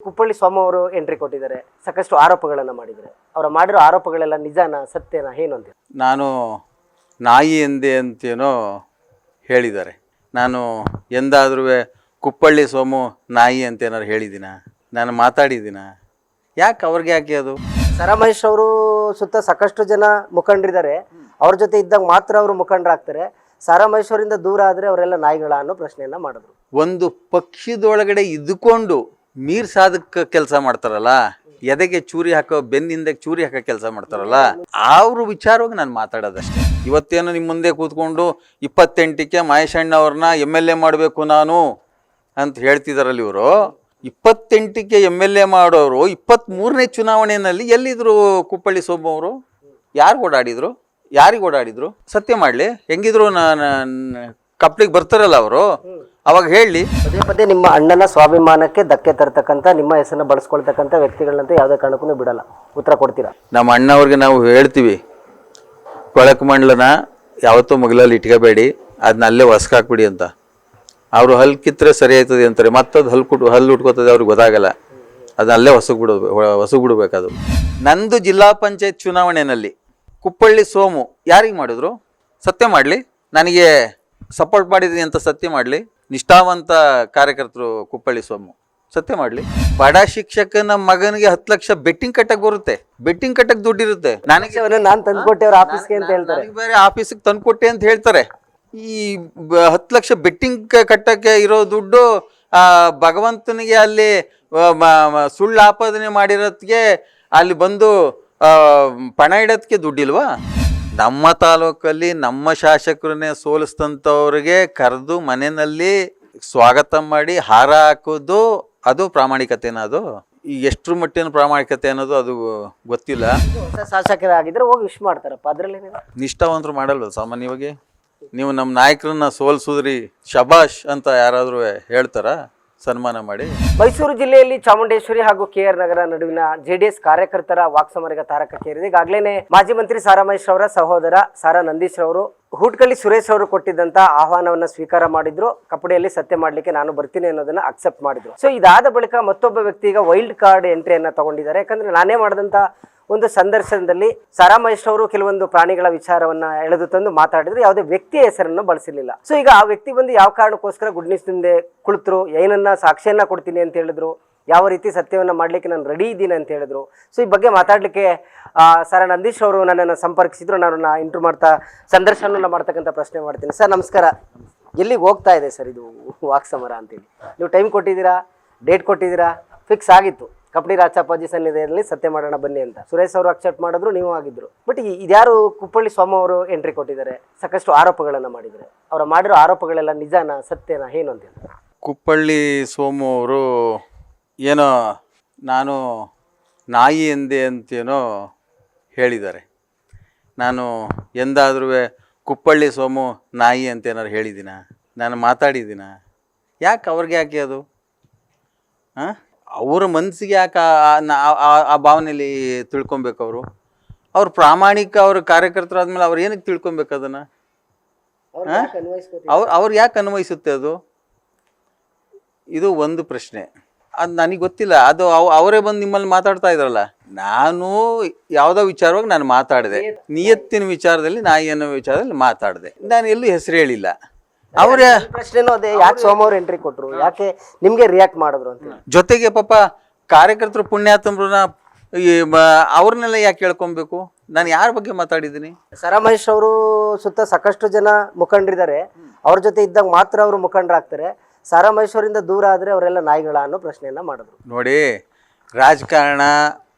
ಕುಪ್ಪಳ್ಳಿ ಸೋಮ ಅವರು ಎಂಟ್ರಿ ಕೊಟ್ಟಿದ್ದಾರೆ, ಸಾಕಷ್ಟು ಆರೋಪಗಳನ್ನು ಮಾಡಿದ್ದಾರೆ. ಅವರ ಮಾಡಿರೋ ಆರೋಪಗಳೆಲ್ಲ ನಿಜಾನ ಸತ್ಯನ ಏನು ಅಂತ? ನಾನು ನಾಯಿ ಎಂದೆ ಅಂತೇನೋ ಹೇಳಿದ್ದಾರೆ. ನಾನು ಎಂದಾದ್ರೂ ಕುಪ್ಪಳ್ಳಿ ಸೋಮು ನಾಯಿ ಅಂತ ಏನಾರು ಹೇಳಿದ್ದೀನ? ನಾನು ಮಾತಾಡಿದ್ದೀನ? ಯಾಕೆ ಅವ್ರಿಗೆ ಯಾಕೆ ಅದು? ಸರ ಮಹೇಶ್ ಅವರು ಸುತ್ತ ಸಾಕಷ್ಟು ಜನ ಮುಖಂಡರಿದ್ದಾರೆ, ಅವ್ರ ಜೊತೆ ಇದ್ದಾಗ ಮಾತ್ರ ಅವರು ಮುಖಂಡರಾಗ್ತಾರೆ. ಸರ ಮಹೇಶ್ ಅವರಿಂದ ದೂರ ಆದರೆ ಅವರೆಲ್ಲ ನಾಯಿಗಳ ಅನ್ನೋ ಪ್ರಶ್ನೆಯನ್ನ ಮಾಡಿದ್ರು. ಒಂದು ಪಕ್ಷದೊಳಗಡೆ ಇದ್ದುಕೊಂಡು ಮೀರ್ ಸಾಧಕ ಕೆಲಸ ಮಾಡ್ತಾರಲ್ಲ, ಎದೆಗೆ ಚೂರಿ ಹಾಕೋ ಬೆನ್ನಿಂದ ಚೂರಿ ಹಾಕೋ ಕೆಲಸ ಮಾಡ್ತಾರಲ್ಲ, ಅವ್ರ ವಿಚಾರವಾಗಿ ನಾನು ಮಾತಾಡೋದಷ್ಟೇ. ಇವತ್ತೇನು ನಿಮ್ಮ ಮುಂದೆ ಕೂತ್ಕೊಂಡು 28ಕ್ಕೆ ಮಹೇಶ್ ಅಣ್ಣ ಅವ್ರನ್ನ MLA ಮಾಡಬೇಕು ನಾನು ಅಂತ ಹೇಳ್ತಿದಾರಲ್ಲ ಇವರು. 28ಕ್ಕೆ MLA ಮಾಡೋರು 23ನೇ ಚುನಾವಣೆಯಲ್ಲಿ ಎಲ್ಲಿದ್ರು? ಕುಪ್ಪಳ್ಳಿ ಸೋಮು ಅವರು ಯಾರು ಓಡಾಡಿದ್ರು? ಯಾರಿಗೆ ಓಡಾಡಿದ್ರು? ಸತ್ಯ ಮಾಡಲಿ. ಹೆಂಗಿದ್ರು ಕಪ್ಲಿಗೆ ಬರ್ತಾರಲ್ಲ ಅವರು, ಅವಾಗ ಹೇಳಿ. ಪದೇ ಪದೇ ನಿಮ್ಮ ಅಣ್ಣನ ಸ್ವಾಭಿಮಾನಕ್ಕೆ ಧಕ್ಕೆ ತರ್ತಕ್ಕಂಥ, ನಿಮ್ಮ ಹೆಸರನ್ನ ಬಳಸ್ಕೊಳ್ತಕ್ಕಂಥ ವ್ಯಕ್ತಿಗಳಂತ ಯಾವುದೇ ಕಾರಣಕ್ಕೂ ಬಿಡಲ್ಲ. ಉತ್ತರ ಕೊಡ್ತೀರಾ? ನಮ್ಮ ಅಣ್ಣವ್ರಿಗೆ ನಾವು ಹೇಳ್ತೀವಿ, ಕೊಳಕು ಮಂಡಲನ ಯಾವತ್ತೂ ಮಗಲಲ್ಲಿ ಇಟ್ಕೋಬೇಡಿ, ಅದನ್ನ ಅಲ್ಲೇ ಹೊಸ್ಕಾಕ್ಬಿಡಿ ಅಂತ. ಅವರು ಹಲ್ಲು ಕಿತ್ತರೆ ಸರಿ ಆಯ್ತದೆ ಅಂತಾರೆ, ಮತ್ತದು ಹಲ್ಲು ಉಟ್ಕೋತದೆ, ಅವ್ರಿಗೆ ಗೊತ್ತಾಗಲ್ಲ. ಅದನ್ನ ಅಲ್ಲೇ ಹೊಸಗ್ ಬಿಡಬೇಕದು. ನಂದು ಜಿಲ್ಲಾ ಪಂಚಾಯತ್ ಚುನಾವಣೆಯಲ್ಲಿ ಕುಪ್ಪಳ್ಳಿ ಸೋಮು ಯಾರಿಗೆ ಮಾಡಿದ್ರು? ಸತ್ಯ ಮಾಡಲಿ. ನನಗೆ ಸಪೋರ್ಟ್ ಮಾಡಿದ್ದೀನಿ ಅಂತ ಸತ್ಯ ಮಾಡಲಿ. ನಿಷ್ಠಾವಂತ ಕಾರ್ಯಕರ್ತರು ಕುಪ್ಪಳ್ಳಿ ಸೋಮು, ಸತ್ಯ ಮಾಡಲಿ. ಬಡ ಶಿಕ್ಷಕನ ಮಗನಿಗೆ 10 ಲಕ್ಷ ಬೆಟ್ಟಿಂಗ್ ಕಟ್ಟಕ್ಕೆ ಬರುತ್ತೆ, ಬೆಟ್ಟಿಂಗ್ ಕಟ್ಟಕ್ಕೆ ದುಡ್ಡಿರುತ್ತೆ. ನನಗೆ ನಾನು ತಂದ್ಕೊಟ್ಟೆ ಅವ್ರ ಆಫೀಸ್ಗೆ ಅಂತ ಹೇಳ್ತಾರೆ, ಬೇರೆ ಆಫೀಸಿಗೆ ತಂದ್ಕೊಟ್ಟೆ ಅಂತ ಹೇಳ್ತಾರೆ. ಈ 10 ಲಕ್ಷ ಬೆಟ್ಟಿಂಗ್ ಕಟ್ಟಕ್ಕೆ ಇರೋ ದುಡ್ಡು ಭಗವಂತನಿಗೆ ಅಲ್ಲಿ ಸುಳ್ಳು ಆಪಾದನೆ ಮಾಡಿರೋದಕ್ಕೆ ಅಲ್ಲಿ ಬಂದು ಪಣ ಇಡೋದಕ್ಕೆ ದುಡ್ಡಿಲ್ವಾ? ನಮ್ಮ ತಾಲೂಕಲ್ಲಿ ನಮ್ಮ ಶಾಸಕರನ್ನೇ ಸೋಲಿಸ್ತಂಥವ್ರಿಗೆ ಕರೆದು ಮನೆಯಲ್ಲಿ ಸ್ವಾಗತ ಮಾಡಿ ಹಾರ ಹಾಕೋದು, ಅದು ಪ್ರಾಮಾಣಿಕತೆನ? ಅದು ಈಗ ಎಷ್ಟರ ಮಟ್ಟಿನ ಪ್ರಾಮಾಣಿಕತೆ ಅನ್ನೋದು ಅದು ಗೊತ್ತಿಲ್ಲ. ಶಾಸಕರಾಗಿದ್ರೆ ಹೋಗಿ ವಿಶ್ ಮಾಡ್ತಾರಪ್ಪ, ಅದರಲ್ಲಿ ನಿಷ್ಠಾವಂತರು ಮಾಡಲ್ವ ಸಾಮಾನ್ಯವಾಗಿ? ನೀವು ನಮ್ಮ ನಾಯಕರನ್ನ ಸೋಲ್ಸುದ್ರಿ ಶಬಾಷ್ ಅಂತ ಯಾರಾದರೂ ಹೇಳ್ತಾರ? ಸನ್ಮಾನ ಮಾಡಿ. ಮೈಸೂರು ಜಿಲ್ಲೆಯಲ್ಲಿ ಚಾಮುಂಡೇಶ್ವರಿ ಹಾಗೂ KR ನಗರ ನಡುವಿನ JDS ಕಾರ್ಯಕರ್ತರ ವಾಕ್ಸಮರಿಗೆ ತಾರಕಕ್ಕೇರಿದೆ. ಈಗಾಗಲೇ ಮಾಜಿ ಮಂತ್ರಿ ಸಾರಾ ಮಹೇಶ್ ಅವರ ಸಹೋದರ ಸಾರಾ ನಂದೀಶ್ ರವರು ಹೂಟ್ಕಳ್ಳಿ ಸುರೇಶ್ ಅವರು ಕೊಟ್ಟಿದ್ದಂತ ಆಹ್ವಾನವನ್ನ ಸ್ವೀಕಾರ ಮಾಡಿದ್ರು. ಕಪಡಿಯಲ್ಲಿ ಸತ್ಯ ಮಾಡ್ಲಿಕ್ಕೆ ನಾನು ಬರ್ತೀನಿ ಅನ್ನೋದನ್ನ ಅಕ್ಸೆಪ್ಟ್ ಮಾಡಿದ್ರು. ಸೊ ಇದಾದ ಬಳಿಕ ಮತ್ತೊಬ್ಬ ವ್ಯಕ್ತಿ ಈಗ ವೈಲ್ಡ್ ಕಾರ್ಡ್ ಎಂಟ್ರಿಯನ್ನ ತಗೊಂಡಿದ್ದಾರೆ. ಯಾಕಂದ್ರೆ ನಾನೇ ಮಾಡಿದಂತ ಒಂದು ಸಂದರ್ಶನದಲ್ಲಿ ಸಾರಾ ಮಹೇಶ್ ಅವರು ಕೆಲವೊಂದು ಪ್ರಾಣಿಗಳ ವಿಚಾರವನ್ನ ಎಳೆದು ತಂದು ಮಾತಾಡಿದ್ರು, ಯಾವುದೇ ವ್ಯಕ್ತಿಯ ಹೆಸರನ್ನು ಬಳಸಲಿಲ್ಲ. ಸೊ ಈಗ ಆ ವ್ಯಕ್ತಿ ಬಂದು ಯಾವ ಕಾರಣಕ್ಕೋಸ್ಕರ ಗುಡ್ ನ್ಯೂಸ್ ಮುಂದೆ ಕುಳಿತರು, ಏನನ್ನ ಸಾಕ್ಷ್ಯನ್ನ ಕೊಡ್ತೀನಿ ಅಂತ ಹೇಳಿದ್ರು, ಯಾವ ರೀತಿ ಸತ್ಯವನ್ನ ಮಾಡ್ಲಿಕ್ಕೆ ನಾನು ರೆಡಿ ಇದ್ದೀನಿ ಅಂತ ಹೇಳಿದ್ರು. ಸೊ ಈ ಬಗ್ಗೆ ಮಾತಾಡ್ಲಿಕ್ಕೆ ಸಾರಾ ನಂದೀಶ್ ಅವರು ನನ್ನನ್ನು ಸಂಪರ್ಕಿಸಿದ್ರು. ನಾನು ಇಂಟರ್ವ್ಯೂ ಮಾಡ್ತಾ ಸಂದರ್ಶನ ಮಾಡ್ತಕ್ಕಂಥ ಪ್ರಶ್ನೆ ಮಾಡ್ತೀನಿ. ಸರ್ ನಮಸ್ಕಾರ. ಎಲ್ಲಿಗೆ ಹೋಗ್ತಾ ಇದೆ ಸರ್ ಇದು ವಾಕ್ ಸಮರ ಅಂತೇಳಿ? ನೀವು ಟೈಮ್ ಕೊಟ್ಟಿದ್ದೀರಾ, ಡೇಟ್ ಕೊಟ್ಟಿದ್ದೀರಾ, ಫಿಕ್ಸ್ ಆಗಿತ್ತು ಕಪಡಿ ರಾಚಪ್ಪಾಜಿ ಸನ್ನಿಧಿಯಲ್ಲಿ ಸತ್ಯ ಮಾಡೋಣ ಬನ್ನಿ ಅಂತ. ಸುರೇಶ್ ಅವರು ಅಕ್ಸೆಪ್ಟ್ ಮಾಡಿದ್ರು, ನೀವು ಆಗಿದ್ರು. ಬಟ್ ಇದ್ಯಾರು? ಕುಪ್ಪಳ್ಳಿ ಸೋಮ ಅವರು ಎಂಟ್ರಿ ಕೊಟ್ಟಿದ್ದಾರೆ, ಸಾಕಷ್ಟು ಆರೋಪಗಳನ್ನು ಮಾಡಿದ್ದಾರೆ. ಅವರ ಮಾಡಿರೋ ಆರೋಪಗಳೆಲ್ಲ ನಿಜಾನ ಸತ್ಯನ ಏನು ಅಂತ? ಕುಪ್ಪಳ್ಳಿ ಸೋಮು ಅವರು ಏನೋ ನಾನು ನಾಯಿ ಎಂದೆ ಅಂತೇನೋ ಹೇಳಿದ್ದಾರೆ. ನಾನು ಎಂದಾದ್ರೂ ಕುಪ್ಪಳ್ಳಿ ಸೋಮು ನಾಯಿ ಅಂತ ಏನಾರು ಹೇಳಿದ್ದೀನ? ನಾನು ಮಾತಾಡಿದ್ದೀನ? ಯಾಕೆ ಅವ್ರಿಗೆ ಯಾಕೆ ಅದು? ಹಾಂ, ಅವರ ಮನಸ್ಸಿಗೆ ಯಾಕೆ ಆ ಭಾವನೆಯಲ್ಲಿ ತಿಳ್ಕೊಬೇಕು? ಅವ್ರು ಪ್ರಾಮಾಣಿಕ, ಅವ್ರ ಕಾರ್ಯಕರ್ತರಾದ್ಮೇಲೆ ಅವ್ರು ಏನಕ್ಕೆ ತಿಳ್ಕೊಬೇಕು ಅದನ್ನು? ಅವ್ರು ಯಾಕೆ ಅನ್ವಯಿಸುತ್ತೆ ಅದು? ಇದು ಒಂದು ಪ್ರಶ್ನೆ. ಅದು ನನಗೆ ಗೊತ್ತಿಲ್ಲ. ಅದು ಅವರೇ ಬಂದು ನಿಮ್ಮಲ್ಲಿ ಮಾತಾಡ್ತಾ ಇದ್ರಲ್ಲ. ನಾನು ಯಾವುದೋ ವಿಚಾರವಾಗಿ ನಾನು ಮಾತಾಡಿದೆ, ನಿಯತ್ತಿನ ವಿಚಾರದಲ್ಲಿ, ನಾಯಿ ಅನ್ನೋ ವಿಚಾರದಲ್ಲಿ ಮಾತಾಡಿದೆ. ನಾನು ಎಲ್ಲೂ ಹೆಸರು ಹೇಳಿಲ್ಲ. ಅವ್ರ ಪ್ರಶ್ನೆನೂ ಅದೇ, ಯಾಕೆ ಸೋಮ ಅವರು ಎಂಟ್ರಿ ಕೊಟ್ಟರು, ಯಾಕೆ ನಿಮ್ಗೆ ರಿಯಾಕ್ಟ್ ಮಾಡಿದ್ರು ಅಂತ. ಜೊತೆಗೆ ಪಾಪ ಕಾರ್ಯಕರ್ತರು ಪುಣ್ಯಾತಮ್ರನ್ನ ಅವ್ರನ್ನೆಲ್ಲ ಯಾಕೆ ಕೇಳ್ಕೊಬೇಕು? ನಾನು ಯಾರ ಬಗ್ಗೆ ಮಾತಾಡಿದ್ದೀನಿ? ಸಾರಾ ಮಹೇಶ್ ಅವರು ಸುತ್ತ ಸಾಕಷ್ಟು ಜನ ಮುಖಂಡರಿದ್ದಾರೆ, ಅವ್ರ ಜೊತೆ ಇದ್ದಾಗ ಮಾತ್ರ ಅವರು ಮುಖಂಡರಾಗ್ತಾರೆ. ಸಾರಾ ಮಹೇಶ್ ಅವರಿಂದ ದೂರ ಆದರೆ ಅವರೆಲ್ಲ ನಾಯಿಗಳ ಅನ್ನೋ ಪ್ರಶ್ನೆಯನ್ನ ಮಾಡಿದ್ರು. ನೋಡಿ, ರಾಜಕಾರಣ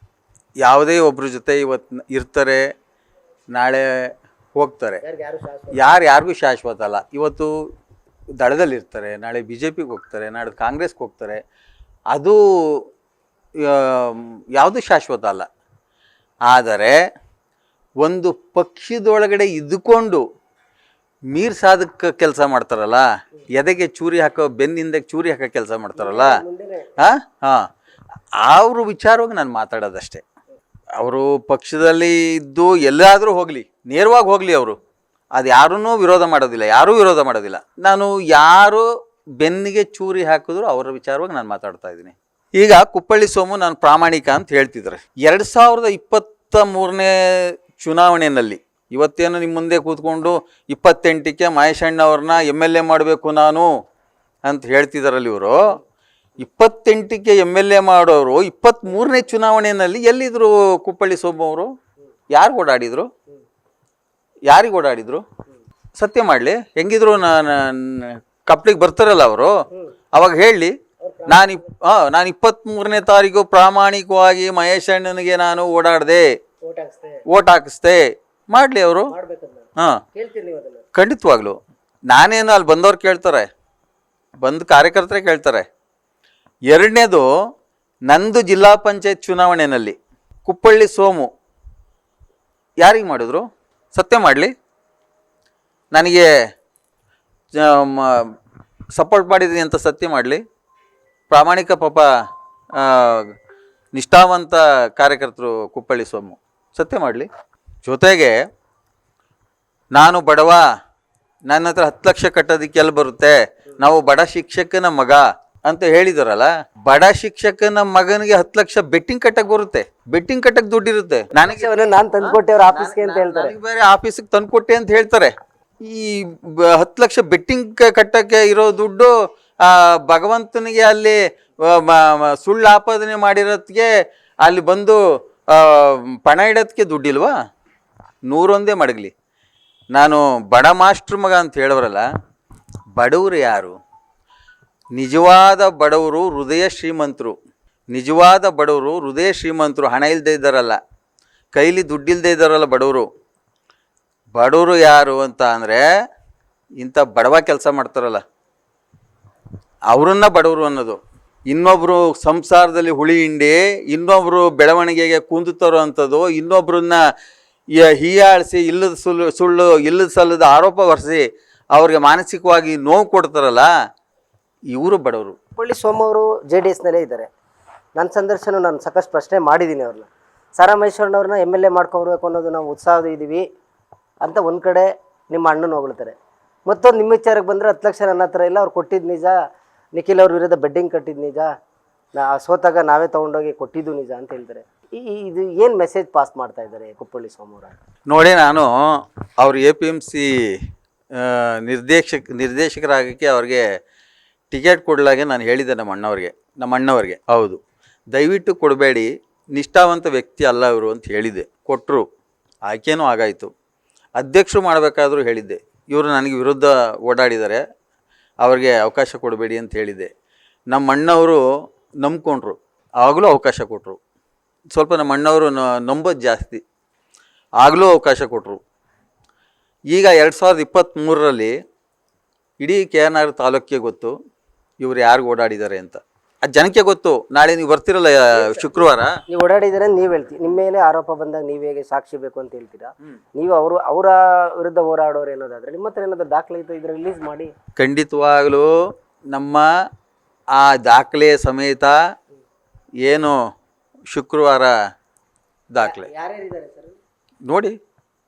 ಯಾವುದೇ ಒಬ್ಬರ ಜೊತೆ ಇವತ್ತು ಇರ್ತಾರೆ, ನಾಳೆ ಹೋಗ್ತಾರೆ. ಯಾರಿಗೂ ಶಾಶ್ವತ ಅಲ್ಲ. ಇವತ್ತು ದಳದಲ್ಲಿರ್ತಾರೆ, ನಾಳೆ BJPಗೆ ಹೋಗ್ತಾರೆ, ನಾಳೆ ಕಾಂಗ್ರೆಸ್ಗೆ ಹೋಗ್ತಾರೆ. ಅದು ಯಾವುದು ಶಾಶ್ವತ ಅಲ್ಲ. ಆದರೆ ಒಂದು ಪಕ್ಷದೊಳಗಡೆ ಇದ್ದುಕೊಂಡು ಮೀರ್ ಸಾಧಕ ಕೆಲಸ ಮಾಡ್ತಾರಲ್ಲ, ಎದೆಗೆ ಚೂರಿ ಹಾಕೋ ಬೆನ್ನಿಂದ ಚೂರಿ ಹಾಕೋ ಕೆಲಸ ಮಾಡ್ತಾರಲ್ಲ, ಅವ್ರ ವಿಚಾರವಾಗಿ ನಾನು ಮಾತಾಡೋದಷ್ಟೇ. ಅವರು ಪಕ್ಷದಲ್ಲಿ ಇದ್ದು ಎಲ್ಲಾದರೂ ಹೋಗಲಿ, ನೇರವಾಗಿ ಹೋಗಲಿ, ಅವರು ಅದು ಯಾರನ್ನೂ ವಿರೋಧ ಮಾಡೋದಿಲ್ಲ, ಯಾರೂ ವಿರೋಧ ಮಾಡೋದಿಲ್ಲ. ನಾನು ಯಾರು ಬೆನ್ನಿಗೆ ಚೂರಿ ಹಾಕಿದ್ರು ಅವರ ವಿಚಾರವಾಗಿ ನಾನು ಮಾತಾಡ್ತಾ ಇದ್ದೀನಿ. ಈಗ ಕುಪ್ಪಳ್ಳಿ ಸೋಮು ನಾನು ಪ್ರಾಮಾಣಿಕ ಅಂತ ಹೇಳ್ತಿದ್ದಾರೆ. 2023ನೇ ಚುನಾವಣೆಯಲ್ಲಿ ಇವತ್ತೇನು ನಿಮ್ಮ ಮುಂದೆ ಕೂತ್ಕೊಂಡು 28ಕ್ಕೆ ಮಹೇಶಣ್ಣವ್ರನ್ನ MLA ಮಾಡಬೇಕು ನಾನು ಅಂತ ಹೇಳ್ತಿದ್ದಾರಲ್ಲ ಇವರು. 28ಕ್ಕೆ MLA ಮಾಡೋರು 23ನೇ ಚುನಾವಣೆಯಲ್ಲಿ ಎಲ್ಲಿದ್ರು ಕುಪ್ಪಳ್ಳಿ ಸೋಮು ಅವರು? ಯಾರು ಓಡಾಡಿದ್ರು? ಯಾರಿಗೆ ಓಡಾಡಿದ್ರು? ಸತ್ಯ ಮಾಡಲಿ, ಹೆಂಗಿದ್ರು ಕಪ್ಲಿಗೆ ಬರ್ತಾರಲ್ಲ ಅವರು, ಅವಾಗ ಹೇಳಿ ನಾನು 23ನೇ ತಾರೀಕು ಪ್ರಾಮಾಣಿಕವಾಗಿ ಮಹೇಶಣ್ಣನಿಗೆ ನಾನು ಓಡಾಡ್ದೆ, ಓಟ್ ಹಾಕಿಸ್ದೆ ಮಾಡಲಿ ಅವರು. ಹಾಂ, ಖಂಡಿತವಾಗ್ಲು. ನಾನೇನು ಅಲ್ಲಿ ಬಂದವ್ರು ಕೇಳ್ತಾರೆ, ಬಂದು ಕಾರ್ಯಕರ್ತರೇ ಕೇಳ್ತಾರೆ. ಎರಡನೇದು, ನಂದು ಜಿಲ್ಲಾ ಪಂಚಾಯತ್ ಚುನಾವಣೆಯಲ್ಲಿ ಕುಪ್ಪಳ್ಳಿ ಸೋಮು ಯಾರಿಗೆ ಮಾಡಿದ್ರು? ಸತ್ಯ ಮಾಡಲಿ, ನನಗೆ ಸಪೋರ್ಟ್ ಮಾಡಿದ್ದೀನಿ ಅಂತ ಸತ್ಯ ಮಾಡಲಿ. ಪ್ರಾಮಾಣಿಕ ಪಾಪ ನಿಷ್ಠಾವಂತ ಕಾರ್ಯಕರ್ತರು ಕುಪ್ಪಳ್ಳಿ ಸೋಮು, ಸತ್ಯ ಮಾಡಲಿ. ಜೊತೆಗೆ ನಾನು ಬಡವ, ನನ್ನ ಹತ್ರ 10 ಲಕ್ಷ ಕಟ್ಟೋದಕ್ಕೆ ಎಲ್ಲಿ ಬರುತ್ತೆ, ನಾವು ಬಡ ಶಿಕ್ಷಕನ ಮಗ ಅಂತ ಹೇಳಿದಾರಲ್ಲ. ಬಡ ಶಿಕ್ಷಕನ ಮಗನಿಗೆ 10 ಲಕ್ಷ ಬೆಟ್ಟಿಂಗ್ ಕಟ್ಟಕ್ಕೆ ಬರುತ್ತೆ, ಬೆಟ್ಟಿಂಗ್ ಕಟ್ಟಕ್ಕೆ ದುಡ್ಡಿರುತ್ತೆ. ನನಗೆ ನಾನು ತಂದ್ಕೊಟ್ಟೆ ಅವ್ರ ಆಫೀಸ್ಗೆ ಅಂತ ಹೇಳ್ತಾರೆ, ಬೇರೆ ಆಫೀಸಿಗೆ ತಂದ್ಕೊಟ್ಟೆ ಅಂತ ಹೇಳ್ತಾರೆ. ಈ 10 ಲಕ್ಷ ಬೆಟ್ಟಿಂಗ್ ಕಟ್ಟಕ್ಕೆ ಇರೋ ದುಡ್ಡು ಭಗವಂತನಿಗೆ ಅಲ್ಲಿ ಸುಳ್ಳು ಆಪಾದನೆ ಮಾಡಿರೋದಕ್ಕೆ ಅಲ್ಲಿ ಬಂದು ಪಣ ಇಡೋದಕ್ಕೆ ದುಡ್ಡಿಲ್ವಾ? 101 ಮಡಗಲಿ. ನಾನು ಬಡ ಮಾಸ್ಟ್ರ್ ಮಗ ಅಂತ ಹೇಳೋರಲ್ಲ, ಬಡವರು ಯಾರು? ನಿಜವಾದ ಬಡವರು ಹೃದಯ ಶ್ರೀಮಂತರು, ನಿಜವಾದ ಬಡವರು ಹೃದಯ ಶ್ರೀಮಂತರು. ಹಣ ಇಲ್ಲದೆ ಇದ್ದಾರಲ್ಲ, ಕೈಲಿ ದುಡ್ಡಿಲ್ಲದೆ ಇದ್ದಾರಲ್ಲ ಬಡವರು. ಬಡವರು ಯಾರು ಅಂತ ಅಂದರೆ ಇಂಥ ಬಡವ ಕೆಲಸ ಮಾಡ್ತಾರಲ್ಲ ಅವರನ್ನ ಬಡವರು ಅನ್ನೋದು. ಇನ್ನೊಬ್ಬರು ಸಂಸಾರದಲ್ಲಿ ಹುಳಿ ಹಿಂಡಿ, ಇನ್ನೊಬ್ಬರು ಬೆಳವಣಿಗೆಗೆ ಕುಂದುತ್ತರೋ ಅಂಥದ್ದು, ಇನ್ನೊಬ್ಬರನ್ನ ಹೀಯಾಳಿಸಿ ಸುಳ್ಳು ಇಲ್ಲದ ಸಲ್ಲದ ಆರೋಪ ಹೊರಿಸಿ ಅವ್ರಿಗೆ ಮಾನಸಿಕವಾಗಿ ನೋವು ಕೊಡ್ತಾರಲ್ಲ, ಇವರು ಬಡವರು. ಕುಪ್ಪಳ್ಳಿ ಸೋಮು ಅವರು JDSನಲ್ಲೇ ಇದ್ದಾರೆ. ನನ್ನ ಸಂದರ್ಶನ ನಾನು ಸಾಕಷ್ಟು ಪ್ರಶ್ನೆ ಮಾಡಿದ್ದೀನಿ ಅವ್ರನ್ನ. ಸಾರಾ ಮಹೇಶ್ವರನವ್ರನ್ನ MLA ಮಾಡ್ಕೊಬರ್ಬೇಕು ಅನ್ನೋದು ನಾವು ಉತ್ಸಾಹದ ಇದ್ದೀವಿ ಅಂತ ಒಂದು ಕಡೆ ನಿಮ್ಮ ಅಣ್ಣನ ಹೊಗಳ್ತಾರೆ. ಮತ್ತೊಂದು ನಿಮ್ಮ ವಿಚಾರಕ್ಕೆ ಬಂದರೆ 10 ಲಕ್ಷ ನನ್ನ ಹತ್ರ ಇಲ್ಲ, ಅವ್ರು ಕೊಟ್ಟಿದ್ದು ನಿಜ, ನಿಖಿಲ್ ಅವ್ರ ವಿರುದ್ಧ ಬೆಡ್ಡಿಂಗ್ ಕಟ್ಟಿದ್ದು ನಿಜ, ಸೋತಾಗ ನಾವೇ ತೊಗೊಂಡೋಗಿ ಕೊಟ್ಟಿದ್ದು ನಿಜ ಅಂತ ಹೇಳ್ತಾರೆ. ಇದು ಏನು ಮೆಸೇಜ್ ಪಾಸ್ ಮಾಡ್ತಾ ಇದ್ದಾರೆ ಕುಪ್ಪಳ್ಳಿ ಸೋಮು ಅವರು? ನೋಡಿ, ನಾನು ಅವ್ರು APMC ನಿರ್ದೇಶಕರಾಗಕ್ಕೆ ಅವ್ರಿಗೆ ಟಿಕೆಟ್ ಕೊಡಲಾಗೆ ನಾನು ಹೇಳಿದ್ದೆ ನಮ್ಮ ಅಣ್ಣವ್ರಿಗೆ ಹೌದು, ದಯವಿಟ್ಟು ಕೊಡಬೇಡಿ, ನಿಷ್ಠಾವಂತ ವ್ಯಕ್ತಿ ಅಲ್ಲ ಇವರು ಅಂತ ಹೇಳಿದ್ದೆ. ಕೊಟ್ಟರು, ಆಯ್ಕೆನೂ ಆಗಾಯಿತು. ಅಧ್ಯಕ್ಷರು ಮಾಡಬೇಕಾದ್ರೂ ಹೇಳಿದ್ದೆ, ಇವರು ನನಗೆ ವಿರುದ್ಧ ಓಡಾಡಿದ್ದಾರೆ, ಅವ್ರಿಗೆ ಅವಕಾಶ ಕೊಡಬೇಡಿ ಅಂತ ಹೇಳಿದ್ದೆ. ನಮ್ಮ ಅಣ್ಣವರು ನಂಬ್ಕೊಂಡ್ರು, ಆಗಲೂ ಅವಕಾಶ ಕೊಟ್ಟರು. ಸ್ವಲ್ಪ ನಮ್ಮ ಅಣ್ಣವರು ನಂಬೋದು ಜಾಸ್ತಿ, ಆಗಲೂ ಅವಕಾಶ ಕೊಟ್ಟರು. ಈಗ 2023ರಲ್ಲಿ ಇಡೀ KNR ತಾಲೂಕಿಗೆ ಗೊತ್ತು ಇವ್ರು ಯಾರಿಗೆ ಓಡಾಡಿದ್ದಾರೆ ಅಂತ. ಅದು ಜನಕ್ಕೆ ಗೊತ್ತು. ನಾಳೆ ನೀವು ಬರ್ತಿರಲ್ಲ ಶುಕ್ರವಾರ, ನೀವು ಓಡಾಡಿದರೆ ನೀವು ಹೇಳ್ತೀವಿ, ನಿಮ್ಮ ಮೇಲೆ ಆರೋಪ ಬಂದಾಗ ನೀವು ಹೇಗೆ ಸಾಕ್ಷಿ ಬೇಕು ಅಂತ ಹೇಳ್ತೀರಾ? ನೀವು ಅವರ ವಿರುದ್ಧ ಹೋರಾಡೋರು ಅನ್ನೋದಾದ್ರೆ ನಿಮ್ಮ ಹತ್ರ ಏನಾದರೂ ದಾಖಲೆ ಇತ್ತು ಇದ್ರೆ ರಿಲೀಸ್ ಮಾಡಿ. ಖಂಡಿತವಾಗಲೂ ನಮ್ಮ ಆ ದಾಖಲೆ ಸಮೇತ ಏನು ಶುಕ್ರವಾರ ದಾಖಲೆ ಯಾರ್ಯಾರಿದ್ದಾರೆ ಸರ್ ನೋಡಿ,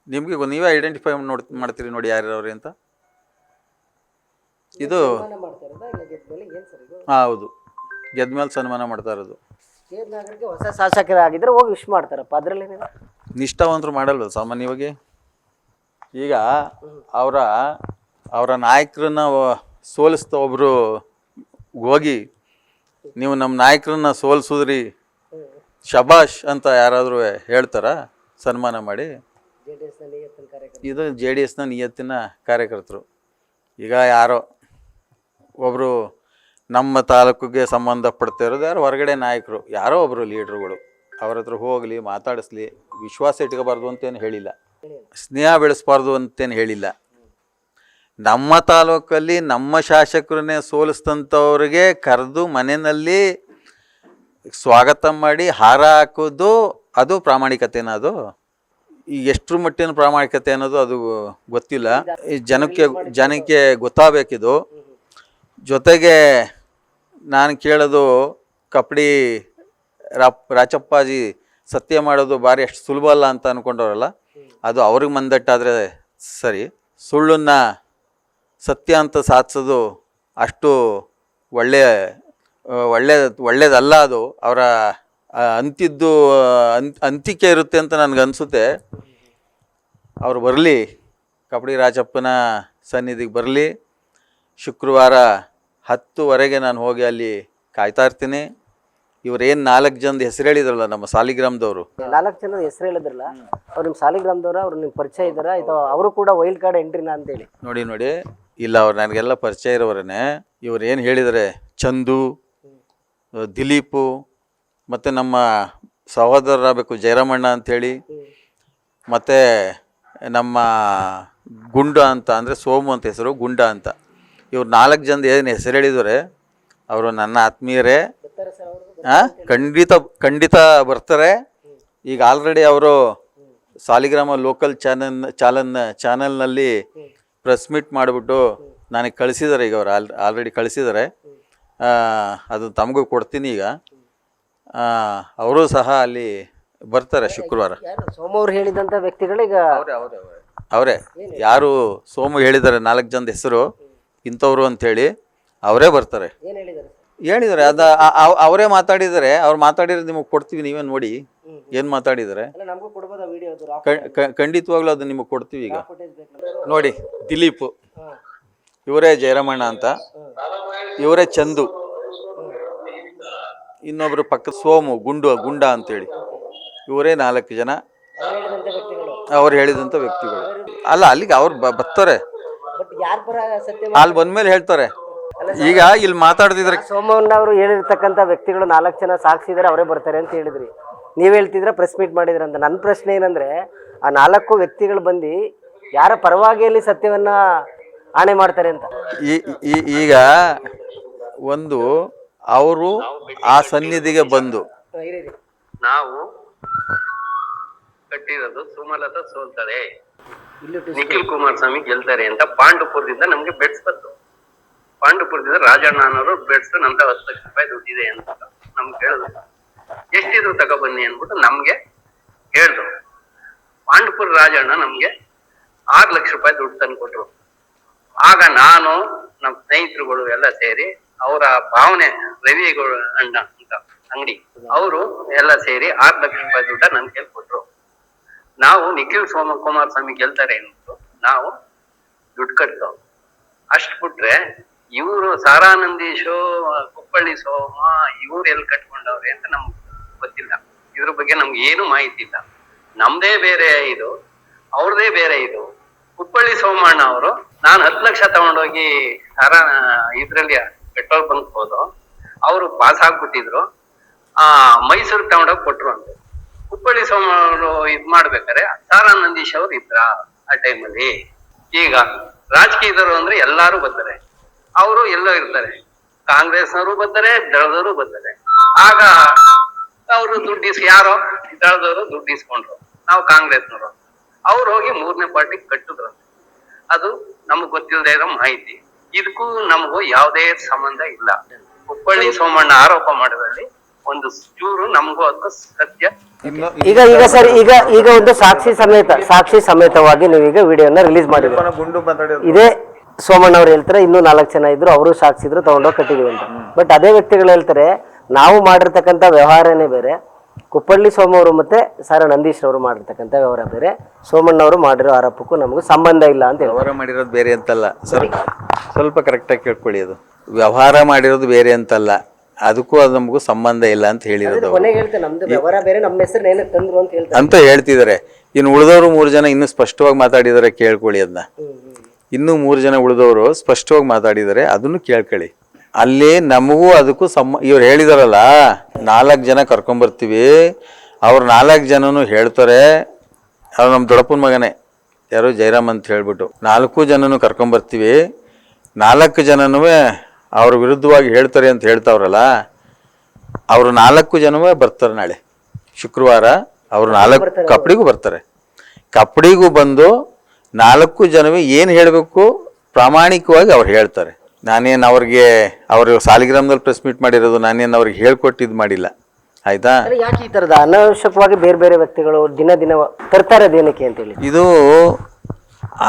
ನಿಮಗೆ ನೀವೇ ಐಡೆಂಟಿಫೈ ಮಾಡ್ತೀರಿ ನೋಡಿ ಯಾರ್ಯಾವ್ರಿ ಅಂತ. ಇದು ಹೌದು, ಗೆದ್ಮೇಲೆ ಸನ್ಮಾನ ಮಾಡ್ತಾ ಇರೋದು. ಹೊಸ ಶಾಸಕರಾಗಿದ್ರೆ ಹೋಗಿ ವಿಶ್ ಮಾಡ್ತಾರಪ್ಪ, ಅದರಲ್ಲಿ ನಿಷ್ಠಾವಂತರು ಮಾಡಲ್ವ ಸಾಮಾನ್ಯವಾಗಿ. ಈಗ ಅವರ ನಾಯಕರನ್ನ ಸೋಲಿಸ್ತಾ ಒಬ್ಬರು ಹೋಗಿ ನೀವು ನಮ್ಮ ನಾಯಕರನ್ನ ಸೋಲಿಸಿದ್ರಿ ಶಬಾಷ್ ಅಂತ ಯಾರಾದರೂ ಹೇಳ್ತಾರ ಸನ್ಮಾನ ಮಾಡಿ? ಇದು JDSನ ನಿಯತ್ತಿನ ಕಾರ್ಯಕರ್ತರು. ಈಗ ಯಾರೋ ಒಬ್ಬರು ನಮ್ಮ ತಾಲೂಕಿಗೆ ಸಂಬಂಧಪಡ್ತಾ ಇರೋದು ಯಾರು ಹೊರಗಡೆ ನಾಯಕರು, ಯಾರೋ ಒಬ್ಬರು ಲೀಡ್ರುಗಳು, ಅವ್ರ ಹತ್ರ ಹೋಗಲಿ, ಮಾತಾಡಿಸ್ಲಿ, ವಿಶ್ವಾಸ ಇಟ್ಕೋಬಾರ್ದು ಅಂತೇನು ಹೇಳಿಲ್ಲ, ಸ್ನೇಹ ಬೆಳೆಸ್ಬಾರ್ದು ಅಂತೇನು ಹೇಳಿಲ್ಲ. ನಮ್ಮ ತಾಲೂಕಲ್ಲಿ ನಮ್ಮ ಶಾಸಕರನ್ನೇ ಸೋಲಿಸ್ತಂಥವ್ರಿಗೆ ಕರೆದು ಮನೆಯಲ್ಲಿ ಸ್ವಾಗತ ಮಾಡಿ ಹಾರ ಹಾಕೋದು ಅದು ಪ್ರಾಮಾಣಿಕತೆನ? ಅದು ಈಗ ಎಷ್ಟರ ಮಟ್ಟಿನ ಪ್ರಾಮಾಣಿಕತೆ ಅನ್ನೋದು ಅದು ಗೊತ್ತಿಲ್ಲ. ಈ ಜನಕ್ಕೆ ಗೊತ್ತಾಗಬೇಕಿದು. ಜೊತೆಗೆ ನಾನು ಕೇಳೋದು, ಕಪಡಿ ರಾಚಪ್ಪಾಜಿ ಸತ್ಯ ಮಾಡೋದು ಭಾರಿ ಅಷ್ಟು ಸುಲಭ ಅಲ್ಲ ಅಂತ ಅಂದ್ಕೊಂಡವ್ರಲ್ಲ, ಅದು ಅವ್ರಿಗೆ ಮಂದಟ್ಟಾದರೆ ಸರಿ. ಸುಳ್ಳನ್ನು ಸತ್ಯ ಅಂತ ಸಾಧಿಸೋದು ಅಷ್ಟು ಒಳ್ಳೆಯ ಒಳ್ಳೇದಲ್ಲ ಅದು. ಅವರ ಅಂತಿದ್ದು ಅಂತಿಕೆ ಇರುತ್ತೆ ಅಂತ ನನಗನ್ಸುತ್ತೆ. ಅವರು ಬರಲಿ, ಕಬಡ್ಡಿ ರಾಜಪ್ಪನ ಸನ್ನಿಧಿಗೆ ಬರಲಿ. ಶುಕ್ರವಾರ 10ವರೆಗೆ ನಾನು ಹೋಗಿ ಅಲ್ಲಿ ಕಾಯ್ತಾ ಇರ್ತೀನಿ. ಇವರೇನು 4 ಜನದ ಹೆಸರು ಹೇಳಿದ್ರಲ್ಲ ನಮ್ಮ ಸಾಲಿಗ್ರಾಮದವರು, 4 ಜನದ ಹೆಸರು ಹೇಳಿದ್ರಲ್ಲ, ಅವ್ರು ನಿಮ್ಮ ಸಾಲಿಗ್ರಾಮದವ್ರ, ಅವ್ರು ನಿಮ್ಮ ಪರಿಚಯ ಇದ್ದಾರ? ಇದು ಅವರು ಕೂಡ ವೈಲ್ಡ್ ಕಾರ್ಡ್ ಎಂಟ್ರಿನಾ ಅಂತೇಳಿ? ನೋಡಿ ಇಲ್ಲ, ಅವ್ರು ನನಗೆಲ್ಲ ಪರಿಚಯ ಇರೋವರೇ. ಇವ್ರು ಏನು ಹೇಳಿದರೆ, ಚಂದು, ದಿಲೀಪು, ಮತ್ತು ನಮ್ಮ ಸಹೋದರರಾಗಬೇಕು ಜಯರಾಮಣ್ಣ ಅಂಥೇಳಿ, ಮತ್ತು ನಮ್ಮ ಗುಂಡ ಅಂತ, ಅಂದರೆ ಸೋಮು ಅಂತ ಹೆಸರು, ಗುಂಡ ಅಂತ. ಇವ್ರು 4 ಜನದ ಏನು ಹೆಸರು ಹೇಳಿದರೆ ಅವರು ನನ್ನ ಆತ್ಮೀಯರೇ. ಖಂಡಿತ ಬರ್ತಾರೆ. ಈಗ ಆಲ್ರೆಡಿ ಅವರು ಸಾಲಿಗ್ರಾಮ ಲೋಕಲ್ ಚಾನಲ್ನಲ್ಲಿ ಪ್ರೆಸ್ ಮೀಟ್ ಮಾಡಿಬಿಟ್ಟು ನನಗೆ ಕಳಿಸಿದ್ದಾರೆ. ಈಗ ಅವ್ರು ಆಲ್ರೆಡಿ ಕಳಿಸಿದ್ದಾರೆ. ಅದು ತಮಗೂ ಕೊಡ್ತೀನಿ. ಈಗ ಅವರು ಸಹ ಅಲ್ಲಿ ಬರ್ತಾರೆ ಶುಕ್ರವಾರ. ಸೋಮು ಅವ್ರು ಹೇಳಿದಂಥ ವ್ಯಕ್ತಿಗಳೀಗ ಅವರೇ ಯಾರು ಸೋಮು ಹೇಳಿದ್ದಾರೆ 4 ಜನದ ಹೆಸರು ಇಂಥವ್ರು ಅಂಥೇಳಿ, ಅವರೇ ಬರ್ತಾರೆ. ಹೇಳಿದ್ದಾರೆ. ಅವರೇ ಮಾತಾಡಿದ್ದಾರೆ. ಅವ್ರು ಮಾತಾಡಿರೋದು ನಿಮಗೆ ಕೊಡ್ತೀವಿ, ನೀವೇ ನೋಡಿ ಏನು ಮಾತಾಡಿದ್ದಾರೆ. ಖಂಡಿತವಾಗ್ಲೂ ಅದು ನಿಮಗೆ ಕೊಡ್ತೀವಿ. ಈಗ ನೋಡಿ, ದಿಲೀಪ್ ಇವರೇ ಜಯರಾಮಣ್ಣ ಅಂತ, ಇವರೇ ಚಂದು, ಇನ್ನೊಬ್ರು ಪಕ್ಕದ ಸೋಮು, ಗುಂಡ ಅಂತೇಳಿ, ಇವರೇ 4 ಜನ ಅವ್ರು ಹೇಳಿದಂಥ ವ್ಯಕ್ತಿಗಳು. ಅಲ್ಲ, ಅಲ್ಲಿಗೆ ಅವ್ರು ಬರ್ತಾರೆ. ಅಲ್ಲಿ ಬಂದ್ಮೇಲೆ ಹೇಳ್ತಾರೆ. ಈಗ ಇಲ್ಲಿ ಮಾತಾಡ್ತಿದ್ರೆ ಸೋಮಣ್ಣ ಅವರು ಹೇಳಿರ್ತಕ್ಕಂಥ ವ್ಯಕ್ತಿಗಳು 4 ಜನ ಸಾಕ್ಷಿದಾರೆ, ಅವರೇ ಬರ್ತಾರೆ ಅಂತ ಹೇಳಿದ್ರಿ. ನೀವು ಹೇಳ್ತಿದ್ರೆ ಪ್ರೆಸ್ ಮೀಟ್ ಮಾಡಿದ್ರ ಅಂತ. ನನ್ನ ಪ್ರಶ್ನೆ ಏನಂದ್ರೆ, ಆ 4 ವ್ಯಕ್ತಿಗಳು ಬಂದು ಯಾರ ಪರವಾಗಿಯಲ್ಲಿ ಸತ್ಯವನ್ನ ಆಣೆ ಮಾಡ್ತಾರೆ ಅಂತ. ಈಗ ಒಂದು ಅವರು ಆ ಸನ್ನಿಧಿಗೆ ಬಂದು, ನಾವು ಕಟ್ಟಿರೋದು ಸುಮಲತಾ ಸೋಲ್ತಾರೆ, ನಿಖಿಲ್ ಕುಮಾರಸ್ವಾಮಿ ಗೆಲ್ತಾರೆ ಅಂತ ಪಾಂಡುಪುರದಿಂದ ನಮ್ಗೆ ಬೆಡ್ಸ್ ಬಂತು. ಪಾಂಡುಪುರದಿಂದ ರಾಜಣ್ಣ ಅನ್ನೋರು ಬೆಡ್ಸ್ ನಮ್ದ 10 ಲಕ್ಷ ರೂಪಾಯಿ ದುಡ್ಡಿದೆ ಅಂತ ನಮ್ಗೆ ಹೇಳಿದ್ರು. ಎಷ್ಟಿದ್ರು ತಗೊಬನ್ನಿ ಅಂದ್ಬಿಟ್ಟು ನಮ್ಗೆ ಹೇಳಿದ್ರು. ಪಾಂಡುಪುರ ರಾಜಣ್ಣ ನಮ್ಗೆ 6 ಲಕ್ಷ ರೂಪಾಯಿ ದುಡ್ಡು ತಂದು ಕೊಟ್ರು. ಆಗ ನಾನು ನಮ್ಮ ಸ್ನೇಹಿತರುಗಳು ಎಲ್ಲ ಸೇರಿ, ಅವರ ಭಾವನೆ ರವಿಗಳು ಅಣ್ಣ ಅಂತ ಅಂಗಡಿ, ಅವರು ಎಲ್ಲ ಸೇರಿ 6 ಲಕ್ಷ ರೂಪಾಯಿ ದುಡ್ಡ ನನ್ ಕೈಲಿ ಕೊಟ್ರು. ನಾವು ನಿಖಿಲ್ ಕುಮಾರಸ್ವಾಮಿ ಗೆಲ್ತಾರೆ ಅಂದ್ಬಿಟ್ಟು ನಾವು ದುಡ್ಡು ಕಟ್ತೋ. ಅಷ್ಟ್ ಬಿಟ್ರೆ ಇವರು ಸಾರಾನಂದೀಶು, ಕುಪ್ಪಳ್ಳಿ ಸೋಮ, ಇವ್ರು ಎಲ್ಲಿ ಕಟ್ಕೊಂಡವ್ರೆ ಅಂತ ನಮ್ಗೆ ಗೊತ್ತಿಲ್ಲ. ಇದ್ರ ಬಗ್ಗೆ ನಮ್ಗೆ ಏನು ಮಾಹಿತಿ ಇಲ್ಲ. ನಮ್ದೇ ಬೇರೆ ಇದು, ಅವ್ರದೇ ಬೇರೆ ಇದು. ಕುಪ್ಪಳ್ಳಿ ಸೋಮಣ್ಣ ಅವರು, ನಾನು 10 ಲಕ್ಷ ತಗೊಂಡೋಗಿ ಇದ್ರಲ್ಲಿ ಪೆಟ್ರೋಲ್ ಬಂಕ್ ಹೋದು, ಅವರು ಪಾಸ್ ಆಗ್ಬಿಟ್ಟಿದ್ರು. ಮೈಸೂರಿಗೆ ತಗೊಂಡೋಗಿ ಕೊಟ್ರು ಅಂತ. ಕುಪ್ಪಳ್ಳಿ ಸೋಮ ಅವರು ಇದ್ ಮಾಡ್ಬೇಕಾರೆ ಸಾರಾನಂದೀಶ್ ಅವ್ರು ಇದ್ರ ಆ ಟೈಮಲ್ಲಿ. ಈಗ ರಾಜಕೀಯದವರು ಅಂದ್ರೆ ಎಲ್ಲಾರು ಬರ್ತಾರೆ, ಅವರು ಎಲ್ಲೋ ಇರ್ತಾರೆ. ಕಾಂಗ್ರೆಸ್ನವರು ಬರ್ತಾರೆ, ದಳದವರು ಬರ್ತಾರೆ. ಆಗ ಅವರು ದುಡ್ಡು ಯಾರೋ ದಳದವರು ದುಡ್ಡು ಇಸ್ಕೊಂಡ್ರು, ನಾವು ಕಾಂಗ್ರೆಸ್ನವರು. ಅವ್ರು ಹೋಗಿ 3ನೇ ಪಾರ್ಟಿಗೆ ಕಟ್ಟಿದ್ರು. ಅದು ನಮಗ್ ಗೊತ್ತಿಲ್ಲದೆ ಇರೋ ಮಾಹಿತಿ. ಇದಕ್ಕೂ ನಮಗೂ ಯಾವುದೇ ಸಂಬಂಧ ಇಲ್ಲ. ಕುಪ್ಪಳ್ಳಿ ಸೋಮಣ್ಣ ಆರೋಪ ಮಾಡೋದ್ರಲ್ಲಿ ಒಂದು ಚೂರು ನಮಗೂ ಅದಕ್ಕೂ ಸತ್ಯ. ಈಗ ಸರ್, ಈಗ ಒಂದು ಸಾಕ್ಷಿ ಸಮೇತವಾಗಿ ನೀವೀಗ ವಿಡಿಯೋನ ರಿಲೀಸ್ ಮಾಡಿದ್ದೀರಿ. ಇದೇ ಸೋಮಣ್ಣ ಅವ್ರು ಹೇಳ್ತಾರೆ, ಇನ್ನೂ 4 ಜನ ಇದ್ರು, ಅವರು ಸಾಕ್ಷಿದ್ರು, ತಗೊಂಡೋಗಿ ಕಟ್ಟಿದೀವಿ ಅಂತ. ಬಟ್ ಅದೇ ವ್ಯಕ್ತಿಗಳು ಹೇಳ್ತಾರೆ, ನಾವು ಮಾಡಿರ್ತಕ್ಕಂಥ ವ್ಯವಹಾರನೇ ಬೇರೆ, ಕುಪ್ಪಳ್ಳಿ ಸೋಮ ಅವರು ಮತ್ತೆ ಸಾರಾ ನಂದೀಶ್ ಅವರು ಮಾಡಿರ್ತಕ್ಕಂಥ ವ್ಯವಹಾರ ಬೇರೆ, ಸೋಮಣ್ಣ ಅವರು ಮಾಡಿರೋ ಆರೋಪಕ್ಕೂ ನಮಗೂ ಸಂಬಂಧ ಇಲ್ಲ ಅಂತ. ವ್ಯವಹಾರ ಮಾಡಿರೋದು ಬೇರೆ ಅಂತಲ್ಲ, ಸ್ವಲ್ಪ ಕರೆಕ್ಟಾಗಿ ಕೇಳ್ಕೊಳ್ಳಿ. ಅದು ವ್ಯವಹಾರ ಮಾಡಿರೋದು ಬೇರೆ ಅಂತಲ್ಲ, ಅದಕ್ಕೂ ಅದು ನಮಗೂ ಸಂಬಂಧ ಇಲ್ಲ ಅಂತ ಹೇಳಿರೋದು ಅಂತ ಹೇಳ್ತಿದ್ದಾರೆ. ಇನ್ನು ಉಳಿದವರು 3 ಜನ ಇನ್ನೂ ಸ್ಪಷ್ಟವಾಗಿ ಮಾತಾಡಿದರೆ ಕೇಳ್ಕೊಳ್ಳಿ. ಅದನ್ನ ಇನ್ನೂ 3 ಜನ ಉಳಿದವರು ಸ್ಪಷ್ಟವಾಗಿ ಮಾತಾಡಿದರೆ ಅದನ್ನು ಕೇಳ್ಕೊಳ್ಳಿ. ಅಲ್ಲಿ ನಮಗೂ ಅದಕ್ಕೂ ಇವ್ರು ಹೇಳಿದಾರಲ್ಲ, 4 ಜನ ಕರ್ಕೊಂಬರ್ತೀವಿ, ಅವ್ರು 4 ಜನನು ಹೇಳ್ತಾರೆ. ಅವ್ರು ನಮ್ಮ ದೊಡ್ಡಪ್ಪನ ಮಗನೇ, ಯಾರೋ ಜಯರಾಮ್ ಅಂತ ಹೇಳ್ಬಿಟ್ಟು 4 ಜನನು ಕರ್ಕೊಂಬರ್ತೀವಿ. 4 ಜನನೂ ಅವ್ರ ವಿರುದ್ಧವಾಗಿ ಹೇಳ್ತಾರೆ ಅಂತ ಹೇಳ್ತಾವ್ರಲ್ಲ, ಅವರು 4 ಜನವೇ ಬರ್ತಾರೆ ನಾಳೆ ಶುಕ್ರವಾರ. ಅವರು 4 ಕಪ್ಪಡಿಗೂ ಬರ್ತಾರೆ. ಕಪ್ಪಡಿಗೂ ಬಂದು 4 ಜನವೇ ಏನು ಹೇಳಬೇಕು ಪ್ರಾಮಾಣಿಕವಾಗಿ ಅವ್ರು ಹೇಳ್ತಾರೆ. ನಾನೇನು ಅವರು ಸಾಲಿಗ್ರಾಮದಲ್ಲಿ ಪ್ರೆಸ್ ಮೀಟ್ ಮಾಡಿರೋದು ನಾನೇನು ಅವ್ರಿಗೆ ಹೇಳ್ಕೊಟ್ಟಿದ್ದು ಮಾಡಿಲ್ಲ, ಆಯ್ತಾ? ಯಾಕೆ ಈ ಥರದ ಅನಾವಶ್ಯಕವಾಗಿ ಬೇರೆ ಬೇರೆ ವ್ಯಕ್ತಿಗಳು ದಿನ ತರ್ತಾರೆ ಅದೇನಕ್ಕೆ ಅಂತೇಳಿ? ಇದು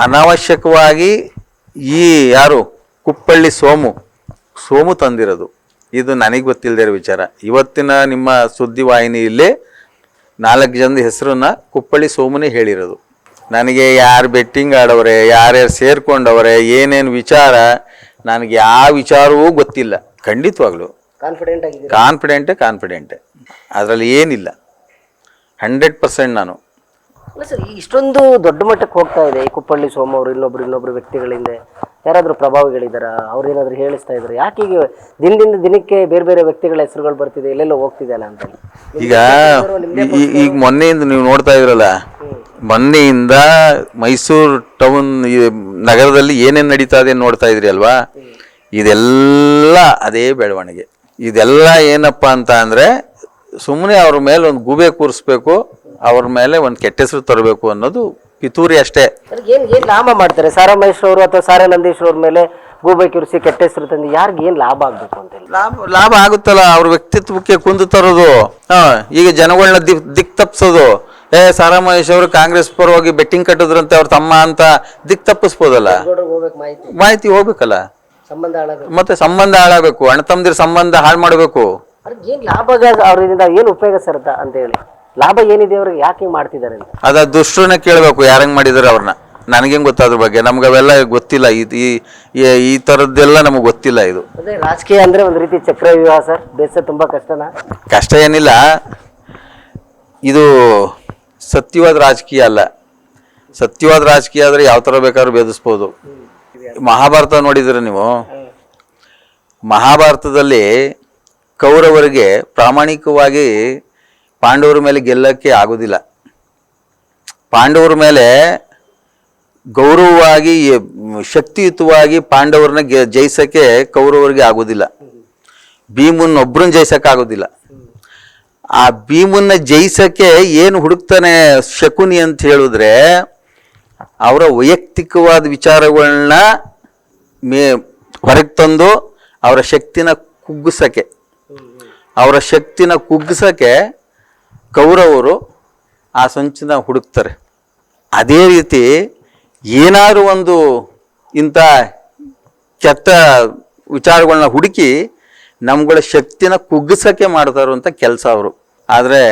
ಅನಾವಶ್ಯಕವಾಗಿ ಈ ಯಾರು ಕುಪ್ಪಳ್ಳಿ ಸೋಮು ತಂದಿರೋದು. ಇದು ನನಗೆ ಗೊತ್ತಿಲ್ಲದೆ ಇರೋ ವಿಚಾರ. ಇವತ್ತಿನ ನಿಮ್ಮ ಸುದ್ದಿವಾಹಿನಿಯಲ್ಲಿ 4 ಜನದ ಹೆಸರನ್ನ ಕುಪ್ಪಳ್ಳಿ ಸೋಮನೇ ಹೇಳಿರೋದು. ನನಗೆ ಯಾರು ಬೆಟ್ಟಿಂಗ್ ಆಡವ್ರೆ, ಯಾರ್ಯಾರು ಸೇರ್ಕೊಂಡವ್ರೆ, ಏನೇನು ವಿಚಾರ, ನನಗೆ ಯಾವ ವಿಚಾರವೂ ಗೊತ್ತಿಲ್ಲ. ಖಂಡಿತವಾಗ್ಲು ಕಾನ್ಫಿಡೆಂಟೇ ಅದರಲ್ಲಿ ಏನಿಲ್ಲ. 100% ನಾನು. ಅಲ್ಲ ಸರ್, ಇಷ್ಟೊಂದು ದೊಡ್ಡ ಮಟ್ಟಕ್ಕೆ ಹೋಗ್ತಾ ಇದೆ ಈ ಕುಪ್ಪಳ್ಳಿ ಸೋಮ ಅವರು ಇನ್ನೊಬ್ರು ವ್ಯಕ್ತಿಗಳಿಂದ ಯಾರಾದರೂ ಪ್ರಭಾವಿಗಳಿದಾರ? ಅವ್ರು ಏನಾದ್ರು ಹೇಳಿಸ್ತಾ ಇದ್ದಾರೆ? ಯಾಕೆ ಈಗ ದಿನದಿಂದ ದಿನಕ್ಕೆ ಬೇರೆ ಬೇರೆ ವ್ಯಕ್ತಿಗಳ ಹೆಸರುಗಳು ಬರ್ತಿದೆ, ಎಲ್ಲೆಲ್ಲೋ ಹೋಗ್ತಿದೆಯಲ್ಲ ಅಂತ? ಈಗ ಮೊನ್ನೆಯಿಂದ ನೀವು ನೋಡ್ತಾ ಇದ್ರಲ್ಲ, ಮೊನ್ನೆಯಿಂದ ಮೈಸೂರು ಟೌನ್ ನಗರದಲ್ಲಿ ಏನೇನು ನಡೀತಾ ಇದೆ ನೋಡ್ತಾ ಇದ್ರಿ ಅಲ್ವಾ? ಇದೆಲ್ಲ ಅದೇ ಬೆಳವಣಿಗೆ. ಇದೆಲ್ಲ ಏನಪ್ಪ ಅಂತ ಅಂದರೆ, ಸುಮ್ಮನೆ ಅವ್ರ ಮೇಲೆ ಒಂದು ಗೂಬೆ ಕೂರಿಸ್ಬೇಕು, ಅವ್ರ ಮೇಲೆ ಒಂದು ಕೆಟ್ಟ ಹೆಸರು ತರಬೇಕು ಅನ್ನೋದು ಪಿತೂರಿ ಅಷ್ಟೇ. ಏನ್ ಲಾಭ ಮಾಡ್ತಾರೆ ಸಾರಾ ಮಹೇಶ್ ಅವರು ಅಥವಾ ಸಾರಾ ನಂದೀಶ್ ಅವ್ರ ಮೇಲೆ ಗೂಬೆ ಕೂರಿಸಿ ಕೆಟ್ಟ ಹೆಸರು ತಂದು ಯಾರಿಗೆ ಏನ್ ಲಾಭ ಆಗ್ಬೇಕು ಅಂತ? ಲಾಭ ಆಗುತ್ತಲ್ಲ, ಅವ್ರ ವ್ಯಕ್ತಿತ್ವಕ್ಕೆ ಕುಂದು ತರೋದು. ಈಗ ಜನಗಳನ್ನ ದಿಕ್ ತಪ್ಪಿಸೋದು. ಸಾರಾ ಮಹೇಶ್ ಅವರು ಕಾಂಗ್ರೆಸ್ ಪರವಾಗಿ ಬೆಟ್ಟಿಂಗ್ ಕಟ್ಟಿದ್ರಂತೆ ಅವ್ರ ತಮ್ಮ ಅಂತ ದಿಕ್ ತಪ್ಪಿಸ್ಬೋದಲ್ಲ. ಮಾಹಿತಿ ಹೋಗ್ಬೇಕಲ್ಲ, ಮತ್ತೆ ಸಂಬಂಧ ಹಾಳಾಗಬೇಕು, ಅಣ್ಣ ತಮ್ಮದಿರ ಸಂಬಂಧ ಹಾಳು ಮಾಡಬೇಕು. ಏನ್ ಲಾಭ ಅವ್ರಿಂದ ಏನ್ ಉಪಯೋಗ ಸರ್ ಅಂತ ಹೇಳಿ? ಲಾಭ ಏನಿದೆ ಅವ್ರಿಗೆ, ಯಾಕೆ ಮಾಡ್ತಿದ್ದಾರೆ ಅಂತ? ಅದ ದುಷ್ಟರನ್ನ ಕೇಳಬೇಕು, ಯಾರಂಗ್ ಮಾಡಿದಾರೆ ಅವ್ರನ್ನ. ನನಗೇನು ಗೊತ್ತಾದ್ರ ಬಗ್ಗೆ, ನಮ್ಗೆ ಅವೆಲ್ಲ ಗೊತ್ತಿಲ್ಲ. ಈ ಥರದ್ದೆಲ್ಲ ನಮಗೆ ಗೊತ್ತಿಲ್ಲ. ಇದು ಅದೇ ರಾಜಕೀಯ ಅಂದ್ರೆ ಒಂದು ರೀತಿ ಚಕ್ರವ್ಯೂಹ ಸರ್. ಬೇಸ ತುಂಬಾ ಕಷ್ಟನಾ? ಕಷ್ಟ ಏನಿಲ್ಲ. ಇದು ಸತ್ಯವಾದ ರಾಜಕೀಯ ಅಲ್ಲ. ಸತ್ಯವಾದ ರಾಜಕೀಯ ಆದ್ರೆ ಯಾವ ಥರ ಬೇಕಾದ್ರೂ ಭೇದಿಸ್ಬೋದು. ಮಹಾಭಾರತ ನೋಡಿದ್ರೆ ನೀವು, ಮಹಾಭಾರತದಲ್ಲಿ ಕೌರವರಿಗೆ ಪ್ರಾಮಾಣಿಕವಾಗಿ ಪಾಂಡವರ ಮೇಲೆ ಗೆಲ್ಲಕ್ಕೆ ಆಗೋದಿಲ್ಲ. ಪಾಂಡವರ ಮೇಲೆ ಗೌರವವಾಗಿ ಶಕ್ತಿಯುತವಾಗಿ ಪಾಂಡವರನ್ನ ಜಯಿಸಕ್ಕೆ ಕೌರವರಿಗೆ ಆಗೋದಿಲ್ಲ. ಭೀಮನ್ನೊಬ್ಬರನ್ನ ಜಯಿಸಕ್ಕೆ ಆಗೋದಿಲ್ಲ. ಆ ಭೀಮನ್ನ ಜಯಿಸಕ್ಕೆ ಏನು ಹುಡುಕ್ತಾನೆ ಶಕುನಿ ಅಂತ ಹೇಳಿದ್ರೆ, ಅವರ ವೈಯಕ್ತಿಕವಾದ ವಿಚಾರಗಳನ್ನ ಹೊರಗೆ ತಂದು ಅವರ ಶಕ್ತಿನ ಕುಗ್ಗಿಸಕ್ಕೆ ಕೌರವರು ಆ ಸಂಚನ ಹುಡುಕ್ತಾರೆ. ಅದೇ ರೀತಿ ಏನಾದ್ರು ಒಂದು ಇಂಥ ಕೆಟ್ಟ ವಿಚಾರಗಳನ್ನ ಹುಡುಕಿ ನಮ್ಗಳ ಶಕ್ತಿನ ಕುಗ್ಗಿಸಕ್ಕೆ ಮಾಡ್ತಾರಂಥ ಕೆಲಸ ಅವರು. ಆದರೆ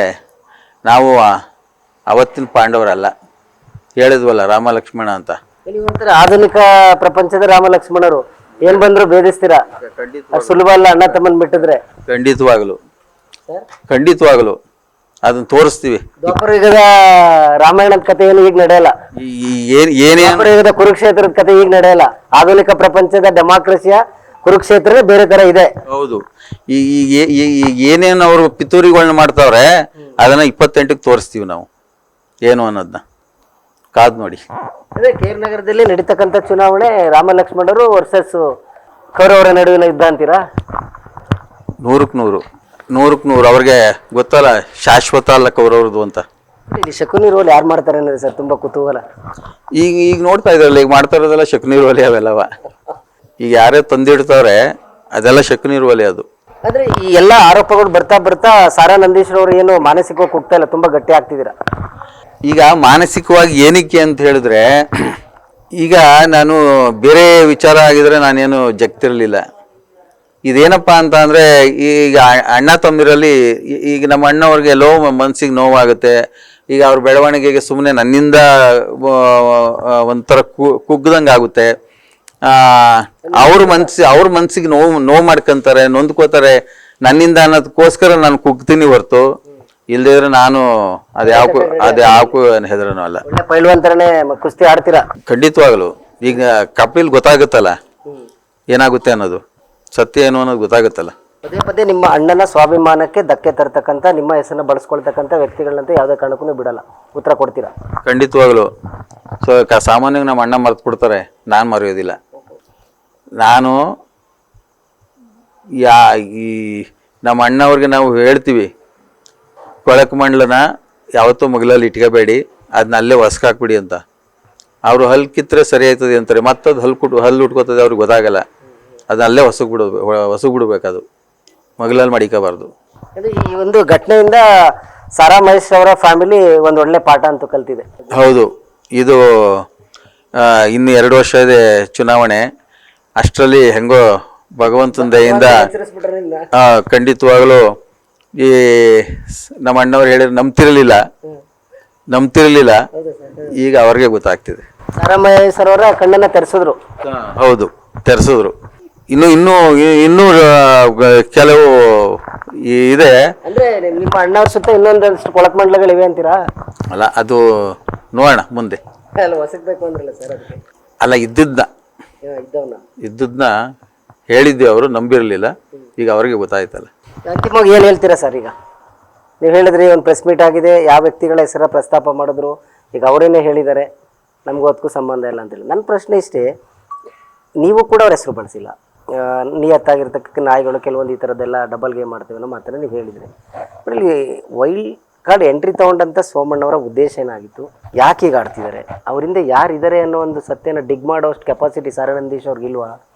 ನಾವು ಅವತ್ತಿನ ಪಾಂಡವರಲ್ಲ. ಹೇಳಿದ್ವಲ್ಲ ರಾಮ ಲಕ್ಷ್ಮಣ ಅಂತ. ಆಧುನಿಕ ಪ್ರಪಂಚದ ರಾಮ ಲಕ್ಷ್ಮಣರು ಏನ್ ಬಂದ್ರು ಭೇದಿಸ್ತೀರಾ? ಸುಲಭ ಅಲ್ಲ ಅಣ್ಣ ತಮ್ಮನ್ ಬಿಟ್ಟಿದ್ರೆ. ಖಂಡಿತವಾಗಲು ಅದನ್ನ ತೋರಿಸ್ತೀವಿ. ದ್ವಾಪರಯುಗದ ರಾಮಾಯಣದ ಕಥೆ ಏನು ಈಗ ನಡೆಯಲ್ಲ. ದ್ವಾಪರಯುಗದ ಕುರುಕ್ಷೇತ್ರದ ಕಥೆ ಈಗ ನಡೆಯಲ್ಲ. ಆಧುನಿಕ ಪ್ರಪಂಚದ ಡೆಮಾಕ್ರಸಿಯ ಕುರುಕ್ಷೇತ್ರ ಬೇರೆ ತರ ಇದೆ. ಹೌದು. ಈಗ ಏನೇನು ಅವರು ಪಿತೂರಿಗಳನ್ನ ಮಾಡ್ತಾವ್ರೆ ಅದನ್ನ 28ಕ್ಕೆ ತೋರಿಸ್ತೀವಿ ನಾವು ಏನು ಅನ್ನೋದನ್ನ. ಕಾದ್ ನೋಡಿ. ಅದೇ KR ನಗರದಲ್ಲಿ ನಡೀತಕ್ಕಂಥ ಚುನಾವಣೆ ರಾಮ ಲಕ್ಷ್ಮಣರು ವರ್ಸಸ್ ಕೌರವರ ನಡುವಿನ ಯುದ್ಧ ಅಂತೀರಾ? 100ಕ್ಕೆ 100 ಅವ್ರಿಗೆ ಗೊತ್ತಲ್ಲ, ಶಾಶ್ವತ ಅಲ್ಲ ಕೌರವ್ರದ್ದು ಅಂತ. ಇಲ್ಲಿ ಶಕುನಿ ರೋಲ್ ಯಾರು ಮಾಡ್ತಾರೆ ಅಂದ್ರೆ ಸರ್ ತುಂಬಾ ಕುತೂಹಲ. ಈಗ ನೋಡ್ತಾ ಇದ್ರಲ್ಲ, ಈಗ ಮಾಡ್ತಾ ಇರೋದೆಲ್ಲ ಶಕುನಿ ರೋಲಿ ಅವೆಲ್ಲವ. ಈಗ ಯಾರೇ ತಂದಿಡ್ತಾವ್ರೆ ಅದೆಲ್ಲ ಶಕುನಿ ರೋಲಿ ಅದು. ಆದ್ರೆ ಈ ಎಲ್ಲಾ ಆರೋಪಗಳು ಬರ್ತಾ ಸಾರಾ ನಂದೀಶ್ ಅವರು ಏನು ಮಾನಸಿಕವಾಗಿ ಕುಗ್ತಾ ಇಲ್ಲ, ತುಂಬಾ ಗಟ್ಟಿ ಆಗ್ತಿದ್ದೀರಾ. ಈಗ ಮಾನಸಿಕವಾಗಿ ಏನಕ್ಕೆ ಅಂತ ಹೇಳಿದ್ರೆ, ಈಗ ನಾನು ಬೇರೆ ವಿಚಾರ ಆಗಿದ್ರೆ ನಾನೇನು ಜಗ್ತಿರ್ಲಿಲ್ಲ. ಇದೇನಪ್ಪ ಅಂತ ಅಂದರೆ, ಈಗ ಅಣ್ಣ ತಮ್ಮಿರಲ್ಲಿ ಈಗ ನಮ್ಮ ಅಣ್ಣವ್ರಿಗೆ ಎಲ್ಲೋ ಮನಸ್ಸಿಗೆ ನೋವಾಗುತ್ತೆ. ಈಗ ಅವ್ರ ಬೆಳವಣಿಗೆಗೆ ಸುಮ್ಮನೆ ನನ್ನಿಂದ ಒಂಥರ ಕುಗ್ದಂಗೆ ಆಗುತ್ತೆ. ಅವ್ರ ಮನ್ಸಿಗೆ ನೋವು ಮಾಡ್ಕೊಂತಾರೆ, ನೊಂದ್ಕೋತಾರೆ. ನನ್ನಿಂದ ಅನ್ನೋದಕ್ಕೋಸ್ಕರ ನಾನು ಕುಗ್ತೀನಿ ಹೊರ್ತು ಇಲ್ದಿದ್ರೆ ನಾನು ಅದ್ಯಾವಕ್ಕೂ ಹೆದರನೂ ಅಲ್ಲ. ಪೈಲ್ವಾನ್ ಕುಸ್ತಿ ಆಡ್ತೀರಾ? ಖಂಡಿತವಾಗಲು. ಈಗ ಕಪಿಲ್ ಗೊತ್ತಾಗುತ್ತಲ್ಲ ಏನಾಗುತ್ತೆ ಅನ್ನೋದು, ಸತ್ಯ ಏನು ಅನ್ನೋದು ಗೊತ್ತಾಗುತ್ತಲ್ಲ. ಪದೇ ನಿಮ್ಮ ಅಣ್ಣನ ಸ್ವಾಭಿಮಾನಕ್ಕೆ ಧಕ್ಕೆ ತರ್ತಕ್ಕಂಥ, ನಿಮ್ಮ ಹೆಸರನ್ನ ಬಳಸ್ಕೊಳ್ತಕ್ಕಂಥ ವ್ಯಕ್ತಿಗಳಂತ ಯಾವುದೇ ಕಾರಣಕ್ಕೂ ಬಿಡಲ್ಲ, ಉತ್ತರ ಕೊಡ್ತೀರಾ? ಖಂಡಿತವಾಗಲು. ಸಾಮಾನ್ಯವಾಗಿ ನಮ್ಮ ಅಣ್ಣ ಮರ್ತು ಬಿಡ್ತಾರೆ, ನಾನು ಮರೆಯೋದಿಲ್ಲ. ನಾನು ಈ ನಮ್ಮ ಅಣ್ಣವ್ರಿಗೆ ನಾವು ಹೇಳ್ತೀವಿ, ಕೊಳಕು ಮಂಡಲನ ಯಾವತ್ತೂ ಮಗಲಲ್ಲಿ ಇಟ್ಕೋಬೇಡಿ, ಅದನ್ನ ಅಲ್ಲೇ ಹೊಸ್ಕಾಕ್ಬಿಡಿ ಅಂತ. ಅವರು ಹಲ್ಲು ಕಿತ್ತರೆ ಸರಿ ಆಯ್ತದೆ ಅಂತಾರೆ, ಮತ್ತದು ಹಲ್ಲು ಉಟ್ಕೋತದೆ, ಅವ್ರಿಗೆ ಗೊತ್ತಾಗಲ್ಲ. ಅದನ್ನ ಅಲ್ಲೇ ಹೊಸಗ್ಬಿಡ್ಬೇಕದು, ಮಗಲಲ್ಲಿ ಮಡಿಕೋಬಾರ್ದು. ಈ ಒಂದು ಘಟನೆಯಿಂದ ಸಾರಾ ಮಹೇಶ್ ಅವರ ಫ್ಯಾಮಿಲಿ ಒಂದು ಒಳ್ಳೆ ಪಾಠ ಅಂತೂ ಕಲ್ತಿದೆ. ಹೌದು. ಇದು ಇನ್ನು 2 ವರ್ಷ ಇದೆ ಚುನಾವಣೆ. ಅಷ್ಟರಲ್ಲಿ ಹೆಂಗೋ ಭಗವಂತನ ದಯಿಂದ ಖಂಡಿತವಾಗಲೂ ಈ ನಮ್ಮ ಅಣ್ಣವ್ರು ಹೇಳಿದ್ರೆ ನಂಬ್ತಿರ್ಲಿಲ್ಲ ಈಗ ಅವ್ರಿಗೆ ಗೊತ್ತಾಗ್ತಿದೆ. ಸಾರಾಮಯ್ಯ ಸರ್ ಅವರ ಕಣ್ಣನ್ನ ತೆರೆಸಿದ್ರು. ಹೌದು, ತೆರೆಸಿದ್ರು. ಇನ್ನೂ ಕೆಲವು ಇದೆ. ಅಂದ್ರೆ ನಿಮ್ಮ ಅಣ್ಣವ್ರ ಸುತ್ತ ಇನ್ನೊಂದಷ್ಟು ಕೊಳಕಮಂಡಲಗಳಿವೆ ಅಂತೀರಾ? ಅಲ್ಲ, ಅದು ನೋಡೋಣ ಮುಂದೆ. ಅಲ್ಲ, ಹೊಸಕ್ಬೇಕು ಅಂದ್ರಲ್ಲ ಸರ್, ಅದಕ್ಕೆ ಅಲ್ಲ, ಇದ್ದದ್ನ ಹೇಳಿದ್ವಿ, ಅವರು ನಂಬಿರಲಿಲ್ಲ. ಈಗ ಅವ್ರಿಗೆ ಗೊತ್ತಾಯ್ತಲ್ಲ. ಅಂತಿಮವಾಗಿ ಏನು ಹೇಳ್ತೀರಾ ಸರ್? ಈಗ ನೀವು ಹೇಳಿದ್ರಿ ಒಂದು ಪ್ರೆಸ್ ಮೀಟ್ ಆಗಿದೆ, ಯಾವ ವ್ಯಕ್ತಿಗಳ ಹೆಸರ ಪ್ರಸ್ತಾಪ ಮಾಡಿದ್ರು, ಈಗ ಅವರೇನೇ ಹೇಳಿದ್ದಾರೆ ನಮಗೂ ಅದಕ್ಕೂ ಸಂಬಂಧ ಇಲ್ಲ ಅಂತೇಳಿ. ನನ್ನ ಪ್ರಶ್ನೆ ಇಷ್ಟೇ, ನೀವು ಕೂಡ ಅವ್ರ ಹೆಸರು ಬಳಸಿಲ್ಲ. ನಿಯತ್ತಾಗಿರ್ತಕ್ಕ ನಾಯಿಗಳು ಕೆಲವೊಂದು ಈ ಥರದ್ದೆಲ್ಲ ಡಬಲ್ ಗೇಮ್ ಮಾಡ್ತೀವಿ ಅನ್ನೋ ಮಾತನ್ನು ನೀವು ಹೇಳಿದ್ರಿ. ಬಟ್ ಇಲ್ಲಿ ವೈಲ್ಡ್ ಕಾರ್ಡ್ ಎಂಟ್ರಿ ತೊಗೊಂಡಂಥ ಸೋಮಣ್ಣವರ ಉದ್ದೇಶ ಏನಾಗಿತ್ತು? ಯಾಕೆ ಈಗ ಆಡ್ತಿದ್ದಾರೆ? ಅವರಿಂದ ಯಾರಿದ್ದಾರೆ ಅನ್ನೋ ಒಂದು ಸತ್ಯನ ಡಿಗ್ ಮಾಡೋಷ್ಟು ಕೆಪಾಸಿಟಿ ಸಾರಾ ನಂದೀಶ್ ಅವ್ರಿಗೆ ಇಲ್ವಾ?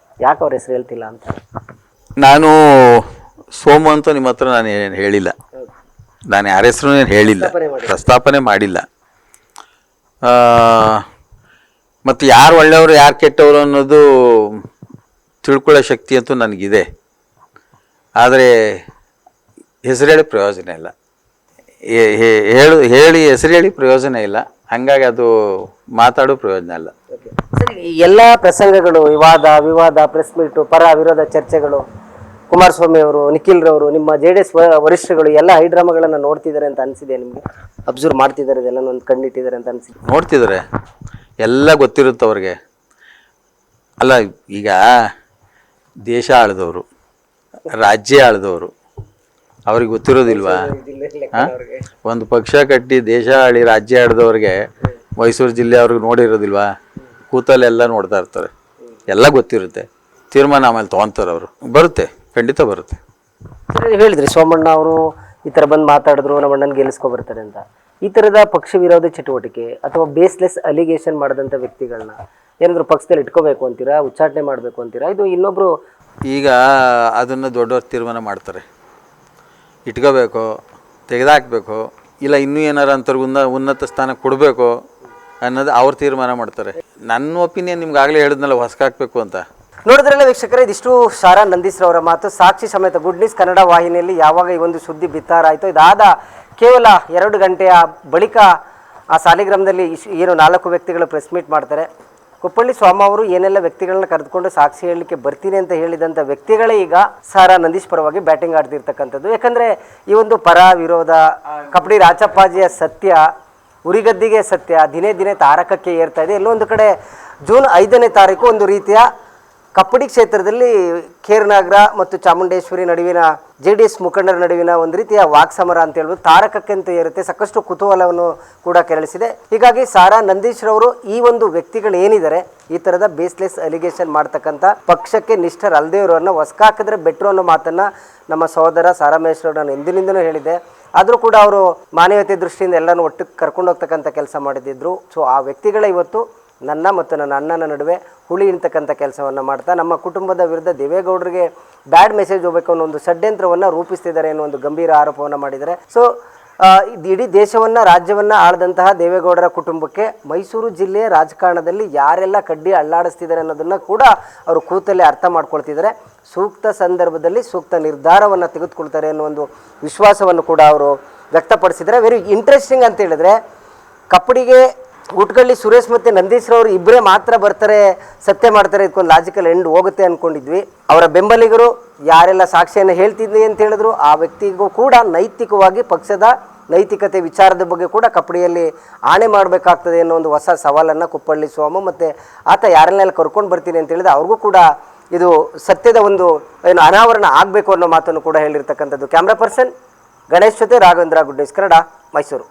ಯಾಕೆ ಅವ್ರ ಹೆಸರು ಹೇಳ್ತಿಲ್ಲ ಅಂತ? ನಾನು ಸೋಮು ಅಂತ ನಿಮ್ಮ ಹತ್ರ ನಾನು ಏನು ಹೇಳಿಲ್ಲ. ನಾನು ಯಾರ ಹೆಸರು ಏನು ಹೇಳಿಲ್ಲ, ಪ್ರಸ್ತಾಪನೆ ಮಾಡಿಲ್ಲ. ಮತ್ತು ಯಾರು ಒಳ್ಳೆಯವರು ಯಾರು ಕೆಟ್ಟವರು ಅನ್ನೋದು ತಿಳ್ಕೊಳ್ಳೋ ಶಕ್ತಿ ಅಂತೂ ನನಗಿದೆ. ಆದರೆ ಹೆಸರು ಹೇಳಿ ಪ್ರಯೋಜನ ಇಲ್ಲ, ಹೇಳಿ ಹೆಸರು ಹೇಳಿ ಪ್ರಯೋಜನ ಇಲ್ಲ. ಹಾಗಾಗಿ ಅದು ಮಾತಾಡೋ ಪ್ರಯೋಜನ ಇಲ್ಲ. ಸರಿ, ಎಲ್ಲ ಪ್ರಸಂಗಗಳು, ವಿವಾದ, ಪ್ರೆಸ್ ಮೀಟು, ಪರ ವಿರೋಧ ಚರ್ಚೆಗಳು, ಕುಮಾರಸ್ವಾಮಿ ಅವರು, ನಿಖಿಲ್ ರವರು, ನಿಮ್ಮ JDS ವರಿಷ್ಠಗಳು ಎಲ್ಲ ಹೈಡ್ರಾಮಾಗಳನ್ನು ನೋಡ್ತಿದ್ದಾರೆ ಅಂತ ಅನಿಸಿದೆ ನಿಮಗೆ? ಅಬ್ಸರ್ವ್ ಮಾಡ್ತಿದ್ದಾರೆ, ಇದೆಲ್ಲ ಒಂದು ಕಣ್ಣಿಟ್ಟಿದ್ದಾರೆ ಅಂತ ಅನಿಸಿದೆ? ನೋಡ್ತಿದ್ದಾರೆ, ಎಲ್ಲ ಗೊತ್ತಿರುತ್ತೆ ಅವ್ರಿಗೆ. ಅಲ್ಲ, ಈಗ ದೇಶ ಆಳಿದವರು, ರಾಜ್ಯ ಆಳಿದವರು, ಅವ್ರಿಗೆ ಗೊತ್ತಿರೋದಿಲ್ವಾ? ಒಂದು ಪಕ್ಷ ಕಟ್ಟಿ ದೇಶ ಆಳಿ ರಾಜ್ಯ ಆಳಿದವ್ರಿಗೆ ಮೈಸೂರು ಜಿಲ್ಲೆ ಅವ್ರಿಗೆ ನೋಡಿರೋದಿಲ್ವಾ? ಕೂತಲ್ಲೆಲ್ಲ ನೋಡ್ತಾ ಇರ್ತಾರೆ, ಎಲ್ಲ ಗೊತ್ತಿರುತ್ತೆ. ತೀರ್ಮಾನ ಆಮೇಲೆ ತೊಗೊತಾರೆ ಅವರು. ಬರುತ್ತೆ, ಖಂಡಿತ ಬರುತ್ತೆ. ನೀವು ಹೇಳಿದ್ರಿ ಸೋಮಣ್ಣ ಅವರು ಈ ಥರ ಬಂದು ಮಾತಾಡಿದ್ರು, ನಮ್ಮ ಅಣ್ಣನ ಗೆಲ್ಲಿಸ್ಕೊಬರ್ತಾರೆ ಅಂತ. ಈ ಥರದ ಪಕ್ಷ ವಿರೋಧ ಚಟುವಟಿಕೆ ಅಥವಾ ಬೇಸ್ಲೆಸ್ ಅಲಿಗೇಷನ್ ಮಾಡಿದಂಥ ವ್ಯಕ್ತಿಗಳನ್ನ ಏನಾದರೂ ಪಕ್ಷದಲ್ಲಿ ಇಟ್ಕೋಬೇಕು ಅಂತೀರಾ? ಉಚ್ಚಾಟನೆ ಮಾಡಬೇಕು ಅಂತೀರಾ? ಇದು ಇನ್ನೊಬ್ಬರು ಈಗ ಅದನ್ನು ದೊಡ್ಡವ್ರು ತೀರ್ಮಾನ ಮಾಡ್ತಾರೆ. ಇಟ್ಕೋಬೇಕು, ತೆಗೆದಾಕಬೇಕು, ಇಲ್ಲ ಇನ್ನೂ ಏನಾರು ಅಂಥವ್ರಿಗೆ ಉನ್ನತ ಸ್ಥಾನ ಕೊಡಬೇಕು ಅನ್ನೋದು ಅವ್ರು ತೀರ್ಮಾನ ಮಾಡ್ತಾರೆ. ನನ್ನ ಒಪಿನಿಯನ್ ನಿಮ್ಗೆ ಆಗಲೇ ಹೇಳಿದ್ನಲ್ಲ, ಹೊಸಕಾಕಬೇಕು ಅಂತ. ನೋಡಿದ್ರಲ್ಲ ವೀಕ್ಷಕರೇ, ಇದಿಷ್ಟು ಸಾರಾ ನಂದೀಶ್ ರವರ ಮಾತು. ಸಾಕ್ಷಿ ಸಮೇತ ಗುಡ್ ನ್ಯೂಸ್ ಕನ್ನಡ ವಾಹಿನಿಯಲ್ಲಿ ಯಾವಾಗ ಈ ಒಂದು ಸುದ್ದಿ ಬಿತ್ತಾರ ಆಯಿತು, ಇದಾದ ಕೇವಲ 2 ಗಂಟೆಯ ಬಳಿಕ ಆ ಸಾಲಿಗ್ರಾಮದಲ್ಲಿ ಏನು 4 ವ್ಯಕ್ತಿಗಳು ಪ್ರೆಸ್ ಮೀಟ್ ಮಾಡ್ತಾರೆ. ಕುಪ್ಪಳ್ಳಿ ಸ್ವಾಮಿ ಅವರು ಏನೆಲ್ಲ ವ್ಯಕ್ತಿಗಳನ್ನ ಕರೆದುಕೊಂಡು ಸಾಕ್ಷಿ ಹೇಳಲಿಕ್ಕೆ ಬರ್ತೀನಿ ಅಂತ ಹೇಳಿದಂಥ ವ್ಯಕ್ತಿಗಳೇ ಈಗ ಸಾರಾ ನಂದೀಶ್ ಪರವಾಗಿ ಬ್ಯಾಟಿಂಗ್ ಆಡ್ತಿರ್ತಕ್ಕಂಥದ್ದು. ಯಾಕಂದರೆ ಈ ಒಂದು ಪರ ವಿರೋಧ, ಕಬಡ್ಡಿ ರಾಚಪ್ಪಾಜಿಯ ಸತ್ಯ, ಉರಿಗದ್ದಿಗೆ ಸತ್ಯ ದಿನೇ ದಿನೇ ತಾರಕಕ್ಕೆ ಏರ್ತಾ ಇದೆ. ಎಲ್ಲೊಂದು ಕಡೆ ಜೂನ್ 5ನೇ ತಾರೀಕು ಒಂದು ರೀತಿಯ ಕಪ್ಪಡಿ ಕ್ಷೇತ್ರದಲ್ಲಿ ಕೇರ್ನಗರ ಮತ್ತು ಚಾಮುಂಡೇಶ್ವರಿ ನಡುವಿನ JDS ಮುಖಂಡರ ನಡುವಿನ ಒಂದು ರೀತಿಯ ವಾಕ್ಸಮರ ಅಂತ ಹೇಳ್ಬೋದು ತಾರಕಕ್ಕೆಂತೂ ಇರುತ್ತೆ. ಸಾಕಷ್ಟು ಕುತೂಹಲವನ್ನು ಕೂಡ ಕೆರಳಿಸಿದೆ. ಹೀಗಾಗಿ ಸಾರಾ ನಂದೀಶ್ ರವರು ಈ ಒಂದು ವ್ಯಕ್ತಿಗಳು ಏನಿದ್ದಾರೆ, ಈ ಥರದ ಬೇಸ್ಲೆಸ್ ಅಲಿಗೇಷನ್ ಮಾಡ್ತಕ್ಕಂಥ ಪಕ್ಷಕ್ಕೆ ನಿಷ್ಠರಲ್ಲದೇ ಇರೋರನ್ನ ಹೊಸಕಾಕಿದ್ರೆ ಬೆಟ್ರು ಅನ್ನೋ ಮಾತನ್ನು ನಮ್ಮ ಸಹೋದರ ಸಾರಾ ಮಹೇಶ್ ಅವರು ನಾನು ಎಂದಿನಿಂದನೂ ಹೇಳಿದ್ದೆ. ಆದರೂ ಕೂಡ ಅವರು ಮಾನವೀಯತೆ ದೃಷ್ಟಿಯಿಂದ ಎಲ್ಲನೂ ಒಟ್ಟಿಗೆ ಕರ್ಕೊಂಡು ಹೋಗ್ತಕ್ಕಂಥ ಕೆಲಸ ಮಾಡಿದ್ರು. ಸೊ ಆ ವ್ಯಕ್ತಿಗಳ ಇವತ್ತು ನನ್ನ ಮತ್ತು ನನ್ನ ಅಣ್ಣನ ನಡುವೆ ಹುಳಿ ಇರ್ತಕ್ಕಂಥ ಕೆಲಸವನ್ನು ಮಾಡ್ತಾ ನಮ್ಮ ಕುಟುಂಬದ ವಿರುದ್ಧ ದೇವೇಗೌಡರಿಗೆ ಬ್ಯಾಡ್ ಮೆಸೇಜ್ ಹೋಗಬೇಕು ಅನ್ನೋ ಒಂದು ಷಡ್ಯಂತ್ರವನ್ನು ರೂಪಿಸ್ತಿದ್ದಾರೆ ಅನ್ನೋ ಒಂದು ಗಂಭೀರ ಆರೋಪವನ್ನು ಮಾಡಿದ್ದಾರೆ. ಸೊ ಇಡೀ ದೇಶವನ್ನು ರಾಜ್ಯವನ್ನು ಆಳದಂತಹ ದೇವೇಗೌಡರ ಕುಟುಂಬಕ್ಕೆ ಮೈಸೂರು ಜಿಲ್ಲೆಯ ರಾಜಕಾರಣದಲ್ಲಿ ಯಾರೆಲ್ಲ ಕಡ್ಡಿ ಅಳ್ಳಾಡಿಸ್ತಿದ್ದಾರೆ ಅನ್ನೋದನ್ನು ಕೂಡ ಅವರು ಕೂತಲ್ಲೇ ಅರ್ಥ ಮಾಡ್ಕೊಳ್ತಿದ್ದಾರೆ. ಸೂಕ್ತ ಸಂದರ್ಭದಲ್ಲಿ ಸೂಕ್ತ ನಿರ್ಧಾರವನ್ನು ತೆಗೆದುಕೊಳ್ತಾರೆ ಅನ್ನೋ ಒಂದು ವಿಶ್ವಾಸವನ್ನು ಕೂಡ ಅವರು ವ್ಯಕ್ತಪಡಿಸಿದ್ದಾರೆ. ವೆರಿ ಇಂಟ್ರೆಸ್ಟಿಂಗ್ ಅಂತ ಹೇಳಿದ್ರೆ, ಕಪ್ಪಡಿಗೆ ಊಟ್ಕಳ್ಳಿ ಸುರೇಶ್ ಮತ್ತು ನಂದೀಶ್ ರವರು ಇಬ್ಬರೇ ಮಾತ್ರ ಬರ್ತಾರೆ, ಸತ್ಯ ಮಾಡ್ತಾರೆ, ಇದಕ್ಕೊಂದು ಲಾಜಿಕಲ್ ಎಂಡ್ ಹೋಗುತ್ತೆ ಅಂದ್ಕೊಂಡಿದ್ವಿ. ಅವರ ಬೆಂಬಲಿಗರು ಯಾರೆಲ್ಲ ಸಾಕ್ಷಿಯನ್ನು ಹೇಳ್ತಿದ್ವಿ ಅಂತ ಹೇಳಿದ್ರು, ಆ ವ್ಯಕ್ತಿಗೂ ಕೂಡ ನೈತಿಕವಾಗಿ ಪಕ್ಷದ ನೈತಿಕತೆ ವಿಚಾರದ ಬಗ್ಗೆ ಕೂಡ ಕಪ್ಪಡಿಯಲ್ಲಿ ಆಣೆ ಮಾಡಬೇಕಾಗ್ತದೆ ಅನ್ನೋ ಒಂದು ಹೊಸ ಸವಾಲನ್ನು ಕುಪ್ಪಳ್ಳಿ ಸ್ವಾಮಿ ಮತ್ತು ಆತ ಯಾರನ್ನೆಲ್ಲ ಕರ್ಕೊಂಡು ಬರ್ತೀನಿ ಅಂತ ಹೇಳಿದ್ರೆ ಅವ್ರಿಗೂ ಕೂಡ ಇದು ಸತ್ಯದ ಒಂದು ಏನು ಅನಾವರಣ ಆಗಬೇಕು ಅನ್ನೋ ಮಾತನ್ನು ಕೂಡ ಹೇಳಿರ್ತಕ್ಕಂಥದ್ದು. ಕ್ಯಾಮ್ರಾ ಪರ್ಸನ್ ಗಣೇಶ್ ಜೊತೆ ರಾಘವೇಂದ್ರ, ಗುಡ್ ನ್ಯೂಸ್ ಕನ್ನಡ, ಮೈಸೂರು.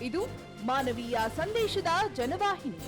ಇದು ಮಾನವೀಯ ಸಂದೇಶದ ಜನವಾಹಿನಿ.